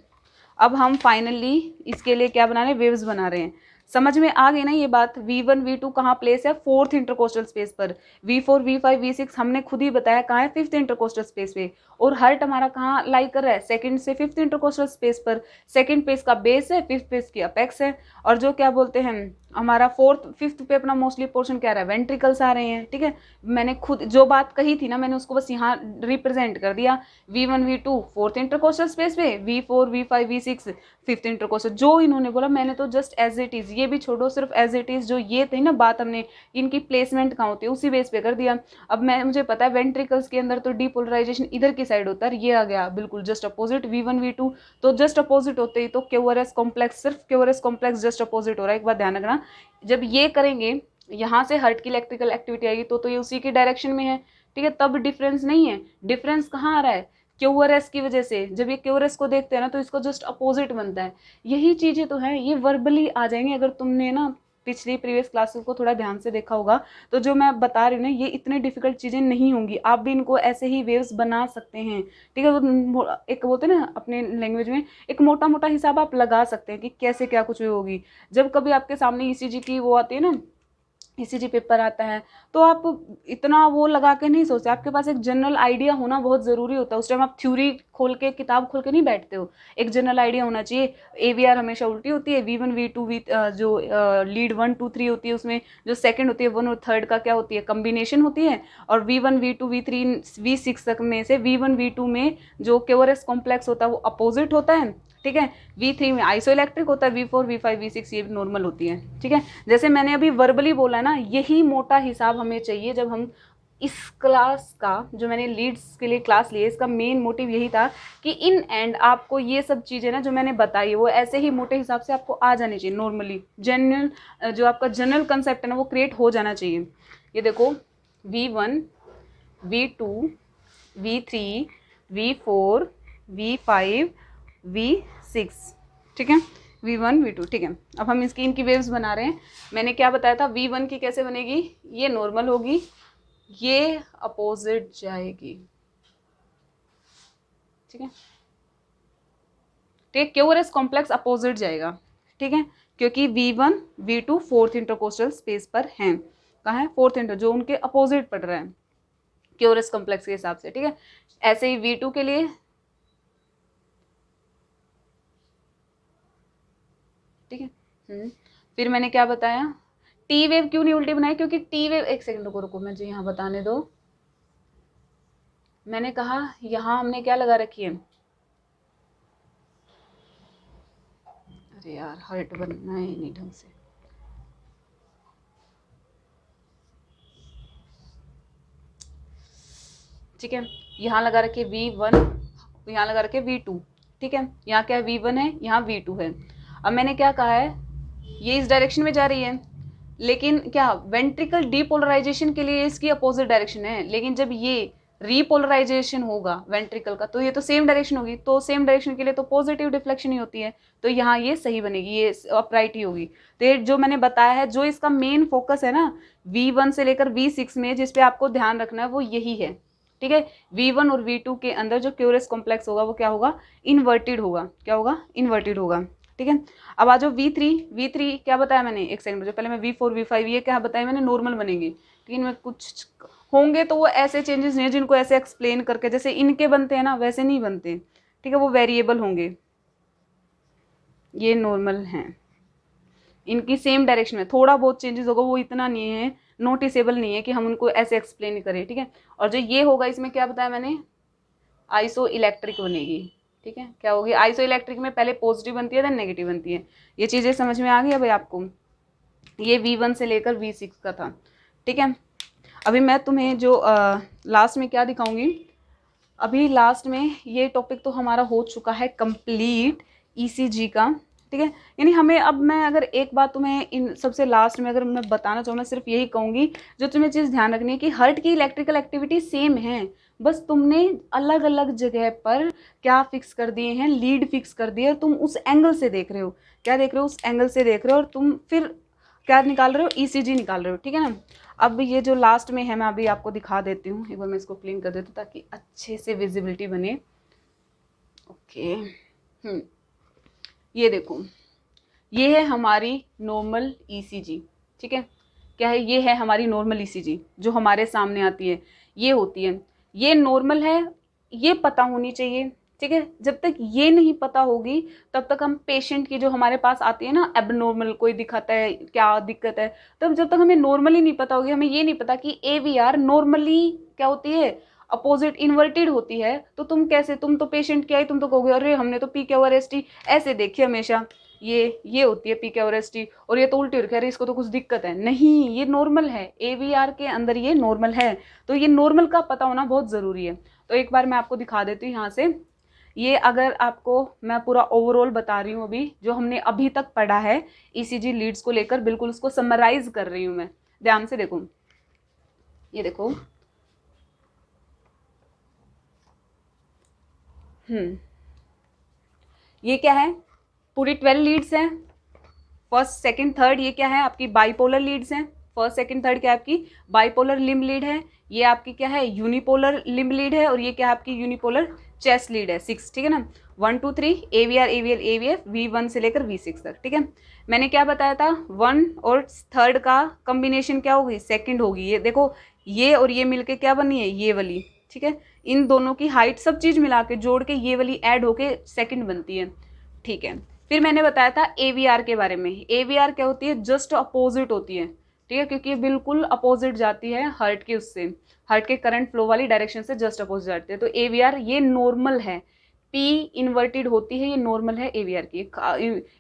Speaker 1: अब हम फाइनली इसके लिए क्या बना रहे हैं, वेव्स बना रहे हैं। समझ में आ गई ना ये बात। V1 V2 कहाँ प्लेस है, फोर्थ इंटरकोस्टल स्पेस पर। V4 V5 V6 हमने खुद ही बताया कहाँ है, फिफ्थ इंटरकोस्टल स्पेस पे। और हर्ट हमारा कहाँ लाई कर रहा है, सेकंड से फिफ्थ इंटरकोस्टल स्पेस पर। सेकंड पेस का बेस है, फिफ्थ पेस की अपेक्स है, और जो क्या बोलते हैं हमारा फोर्थ फिफ्थ पे अपना मोस्टली पोर्शन क्या रहा है, वेंट्रिकल्स आ रहे हैं, ठीक है। मैंने खुद जो बात कही थी ना, मैंने उसको बस यहाँ रिप्रेजेंट कर दिया। V1 V2 fourth intercostal space पे, V4 V5 V6 fifth intercostal, जो इन्होंने बोला मैंने तो जस्ट एज इट इज, ये भी छोड़ो, सिर्फ एज इट इज जो ये थी ना बात, हमने इनकी प्लेसमेंट कहाँ होती है उसी बेस पे कर दिया। अब मुझे पता है वेंट्रिकल्स के अंदर तो डीपोलराइजेशन इधर की साइड होता है, ये आ गया बिल्कुल जस्ट अपोजिट V1 V2, तो जस्ट अपोजिट होते ही तो क्यूआरएस कॉम्प्लेक्स, सिर्फ क्यूआरएस कॉम्प्लेक्स जस्ट अपोजिट हो रहा है। एक बात ध्यान रखना, जब ये करेंगे यहाँ से हर्ट की इलेक्ट्रिकल एक्टिविटी आएगी तो ये उसी की डायरेक्शन में है, ठीक है। तब डिफरेंस नहीं है, डिफरेंस कहाँ आ रहा है, क्यूआरएस की वजह से। जब ये क्यूआरएस को देखते हैं ना तो इसको जस्ट अपोजिट बनता है। यही चीजें तो है, ये वर्बली आ जाएंगे। अगर तुमने ना पिछली प्रीवियस क्लासेस को थोड़ा ध्यान से देखा होगा तो जो मैं बता रही हूँ ना, ये इतनी डिफिकल्ट चीजें नहीं होंगी, आप भी इनको ऐसे ही वेव्स बना सकते हैं, ठीक है। एक बोलते हैं ना अपने लैंग्वेज में, एक मोटा मोटा हिसाब आप लगा सकते हैं कि कैसे क्या कुछ होगी। जब कभी आपके सामने ईसीजी की वो आती है ना, ईसीजी पेपर आता है, तो आप इतना वो लगा के नहीं सोचते, आपके पास एक जनरल आइडिया होना बहुत ज़रूरी होता है। उस टाइम आप थ्योरी खोल के किताब खोल के नहीं बैठते हो, एक जनरल आइडिया होना चाहिए। एवीआर हमेशा उल्टी होती है, V1 V2 जो लीड 1 2 3 होती है, उसमें जो सेकंड होती है 1 और थर्ड का क्या होती है, कम्बिनेशन होती है। और V1 V2 V3 V6 तक में से V1 V2 में जो क्यूआरएस कॉम्प्लेक्स होता है वो अपोजिट होता है, ठीक है। V3 में आइसो इलेक्ट्रिक होता है, V4 V5 V6 ये नॉर्मल होती है, ठीक है। जैसे मैंने अभी वर्बली बोला ना, यही मोटा हिसाब हमें चाहिए जब हम इस क्लास का, जो मैंने लीड्स के लिए क्लास ली है, इसका मेन मोटिव यही था कि इन एंड आपको ये सब चीज़ें ना जो मैंने बताई वो ऐसे ही मोटे हिसाब से आपको आ जानी चाहिए। नॉर्मली जनरल जो आपका जनरल कंसेप्ट है ना वो क्रिएट हो जाना चाहिए। ये देखो V1 V2 V3 V4 V5 V6, ठीक है, V1 V2, ठीक है। अब हम इनकी वेव्स बना रहे हैं। मैंने क्या बताया था, V1 की कैसे बनेगी, ये नॉर्मल होगी, ये अपोजिट जाएगी, ठीक है। ठीक है, क्यूआरएस कॉम्प्लेक्स अपोजिट जाएगा, ठीक है, क्योंकि V1 V2 fourth intercostal space पर हैं। कहाँ है, फोर्थ इंटर, जो उनके अपोजिट पड़ रहा है क्यूआरएस कॉम्प्लेक्स के हिसाब से, ठीक है। ऐसे ही V2 के लिए, ठीक है। फिर मैंने क्या बताया, टी वेव क्यों नहीं उल्टी बनाई, क्योंकि टी वेव, एक सेकंड रुको मुझे यहाँ बताने दो। मैंने कहा यहाँ हमने क्या लगा रखी है, अरे यार हर्ट बनना है नहीं ढंग से, ठीक है। यहाँ लगा रखे V1, यहाँ लगा रखे V2, ठीक है। यहाँ क्या है, V1 है, यहाँ V2 है। अब मैंने क्या कहा है, ये इस डायरेक्शन में जा रही है, लेकिन क्या वेंट्रिकल डीपोलराइजेशन के लिए इसकी अपोजिट डायरेक्शन है, लेकिन जब ये रीपोलराइजेशन होगा वेंट्रिकल का तो ये तो सेम डायरेक्शन होगी, तो सेम डायरेक्शन के लिए तो पॉजिटिव डिफ्लेक्शन ही होती है, तो यहाँ ये सही बनेगी, ये अपराइट ही होगी। तो ये जो मैंने बताया है, जो इसका मेन फोकस है ना V1 से लेकर V6 में, जिस पे आपको ध्यान रखना है वो यही है, ठीक है। V1 और V2 के अंदर जो क्यूआरएस कॉम्प्लेक्स होगा वो क्या होगा, इन्वर्टेड होगा। क्या होगा, इन्वर्टेड होगा, ठीक है। अब आ जाओ V3 क्या बताया मैंने, एक सेकंड जो पहले मैं V4 V5 ये क्या बताया मैंने, नॉर्मल बनेंगे। लेकिन इनमें कुछ होंगे तो वो ऐसे चेंजेस नहीं है जिनको ऐसे एक्सप्लेन करके जैसे इनके बनते हैं ना वैसे नहीं बनते, ठीक है, वो वेरिएबल होंगे, ये नॉर्मल हैं, इनकी सेम डायरेक्शन में थोड़ा बहुत चेंजेस होगा, वो इतना नहीं है, नोटिसेबल नहीं है कि हम उनको ऐसे एक्सप्लेन करें, ठीक है। और जो ये होगा इसमें क्या बताया मैंने, आइसो इलेक्ट्रिक बनेगी, ठीक है। क्या होगी, आइसो इलेक्ट्रिक में पहले पॉजिटिव बनती है देन नेगेटिव बनती है। ये चीज़ें समझ में आ गई भाई आपको, ये V1 से लेकर V6 का था, ठीक है। अभी मैं तुम्हें जो लास्ट में क्या दिखाऊंगी, अभी लास्ट में ये टॉपिक तो हमारा हो चुका है कंप्लीट ECG का, ठीक है। यानी हमें अब मैं अगर एक बात तुम्हें इन सबसे लास्ट में अगर मैं बताना चाहूँ, मैं सिर्फ यही कहूँगी जो तुम्हें चीज़ ध्यान रखनी है कि हार्ट की इलेक्ट्रिकल एक्टिविटी सेम है, बस तुमने अलग अलग जगह पर क्या फिक्स कर दिए हैं, लीड फिक्स कर दिए, और तुम उस एंगल से देख रहे हो, क्या देख रहे हो, उस एंगल से देख रहे हो, और तुम फिर क्या निकाल रहे हो, ECG निकाल रहे हो, ठीक है ना। अब ये जो लास्ट में है मैं अभी आपको दिखा देती हूँ, एक बार मैं इसको क्लीन कर देती हूँ ताकि अच्छे से विजिबिलिटी बने। ओके, ये देखो, ये है हमारी नॉर्मल ECG, ठीक है। क्या है, ये है हमारी नॉर्मल ECG जो हमारे सामने आती है, ये होती है, ये नॉर्मल है, ये पता होनी चाहिए, ठीक है। जब तक ये नहीं पता होगी तब तक हम पेशेंट की जो हमारे पास आती है ना एबनॉर्मल कोई दिखाता है क्या दिक्कत है, तब जब तक हमें नॉर्मली नहीं पता होगी, हमें ये नहीं पता कि AVR नॉर्मली क्या होती है, अपोजिट इन्वर्टेड होती है, तो तुम कैसे, तुम तो पेशेंट क्या है, तुम तो कहोगे अरे हमने तो PQRST ऐसे देखी हमेशा, ये होती है PQRST और ये तो उल्टी हो रखी है, इसको तो कुछ दिक्कत है, नहीं, ये नॉर्मल है, AVR के अंदर ये नॉर्मल है, तो ये नॉर्मल का पता होना बहुत ज़रूरी है। तो एक बार मैं आपको दिखा देती हूँ यहाँ से, ये अगर आपको मैं पूरा ओवरऑल बता रही हूँ अभी जो हमने अभी तक पढ़ा है ECG लीड्स को लेकर, बिल्कुल उसको समराइज कर रही हूँ मैं, ध्यान से देखो, ये देखो, ये क्या है, पूरी 12 लीड्स हैं, फर्स्ट सेकंड थर्ड, ये क्या है आपकी बाइपोलर लीड्स हैं, फर्स्ट सेकंड थर्ड क्या है आपकी बाइपोलर लिम्ब लीड है, ये आपकी क्या है यूनिपोलर लिम्ब लीड है, और ये क्या है आपकी यूनिपोलर चेस्ट लीड है 6, ठीक है ना। 1 2 3 AVR AVL AVF V1 से लेकर V6 तक, ठीक है। मैंने क्या बताया था, 1 और थर्ड का कॉम्बिनेशन क्या होगी, सेकंड होगी, ये देखो, ये और ये मिलके क्या बनी है, ये वाली, ठीक है। इन दोनों की हाइट सब चीज़ मिला के जोड़ के ये वाली ऐड होके सेकंड बनती है, ठीक है। फिर मैंने बताया था AVR के बारे में, AVR क्या होती है, जस्ट अपोजिट होती है, ठीक है, क्योंकि ये बिल्कुल अपोजिट जाती है हार्ट के, उससे हार्ट के करंट फ्लो वाली डायरेक्शन से जस्ट अपोजिट जाती है, तो AVR ये नॉर्मल है, P इन्वर्टेड होती है, ये नॉर्मल है AVR की,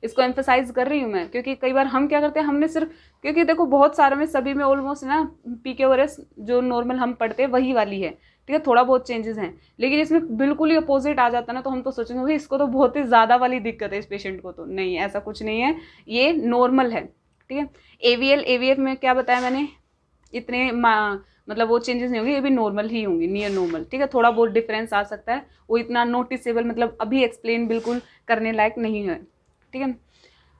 Speaker 1: इसको एम्फेसाइज कर रही हूँ मैं क्योंकि कई बार हम क्या करते हैं, हमने सिर्फ, क्योंकि देखो बहुत सारे में सभी में ऑलमोस्ट ना PQRS जो नॉर्मल हम पढ़ते हैं वही वाली है, ठीक है, थोड़ा बहुत चेंजेस हैं, लेकिन इसमें बिल्कुल ही अपोजिट आ जाता है ना, तो हम तो सोचेंगे भाई इसको तो बहुत ही ज़्यादा वाली दिक्कत है इस पेशेंट को, तो नहीं, ऐसा कुछ नहीं है, ये नॉर्मल है, ठीक है। AVL AVF में क्या बताया मैंने, इतने मतलब वो चेंजेस नहीं होंगे, ये भी नॉर्मल ही होंगी, नियर नॉर्मल, ठीक है, थोड़ा बहुत डिफरेंस आ सकता है, वो इतना नोटिसेबल मतलब अभी एक्सप्लेन बिल्कुल करने लायक नहीं है, ठीक है।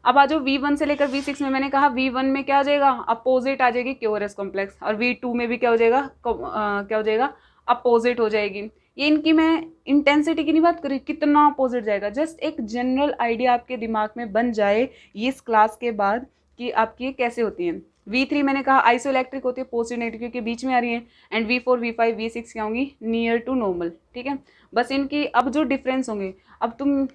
Speaker 1: अब आ जाओ V1 से लेकर V6 में, मैंने कहा V1 में क्या आ जाएगा, अपोजिट आ जाएगी QRS कॉम्प्लेक्स, और V2 में भी क्या हो जाएगा, क्या हो जाएगा, अपोजिट हो जाएगी। ये इनकी मैं इंटेंसिटी की नहीं बात करी, कितना अपोजिट जाएगा, जस्ट एक जनरल आइडिया आपके दिमाग में बन जाए इस क्लास के बाद कि आपकी कैसे होती हैं। V3 मैंने कहा आइसोइलेक्ट्रिक होती है, पॉजिटिव नेगेटिव क्योंकि बीच में आ रही है, एंड V4 V5 V6 क्या होंगी, नियर टू नॉर्मल, ठीक है। बस इनकी अब जो डिफरेंस होंगे, अब तुम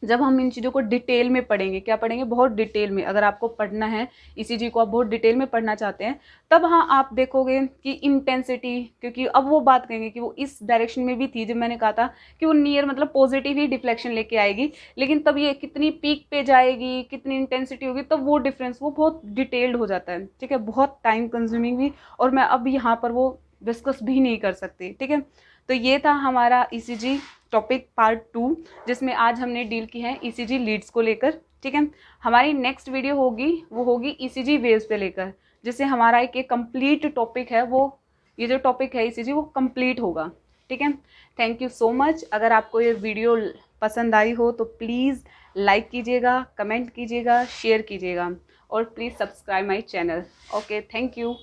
Speaker 1: जब हम इन चीज़ों को डिटेल में पढ़ेंगे, क्या पढ़ेंगे, बहुत डिटेल में, अगर आपको पढ़ना है ECG को, आप बहुत डिटेल में पढ़ना चाहते हैं, तब हाँ आप देखोगे कि इंटेंसिटी, क्योंकि अब वो बात कहेंगे कि वो इस डायरेक्शन में भी थी जब मैंने कहा था कि वो नियर मतलब पॉजिटिव ही डिफ्लेक्शन लेके आएगी, लेकिन तब ये कितनी पीक पे जाएगी, कितनी इंटेंसिटी होगी, तब वो डिफरेंस वो बहुत डिटेल्ड हो जाता है, ठीक है, बहुत टाइम कंज्यूमिंग भी, और मैं अब यहाँ पर वो डिस्कस भी नहीं कर सकती, ठीक है। तो ये था हमारा ECG टॉपिक पार्ट 2, जिसमें आज हमने डील की है ECG लीड्स को लेकर, ठीक है। हमारी नेक्स्ट वीडियो होगी, वो होगी ECG वेव्स पे लेकर, जिससे हमारा एक कंप्लीट टॉपिक है, वो ये जो टॉपिक है ECG वो कंप्लीट होगा, ठीक है। Thank you so much. अगर आपको ये वीडियो पसंद आई हो तो प्लीज़ लाइक कीजिएगा, कमेंट कीजिएगा, शेयर कीजिएगा, और please subscribe my channel. Okay, thank you.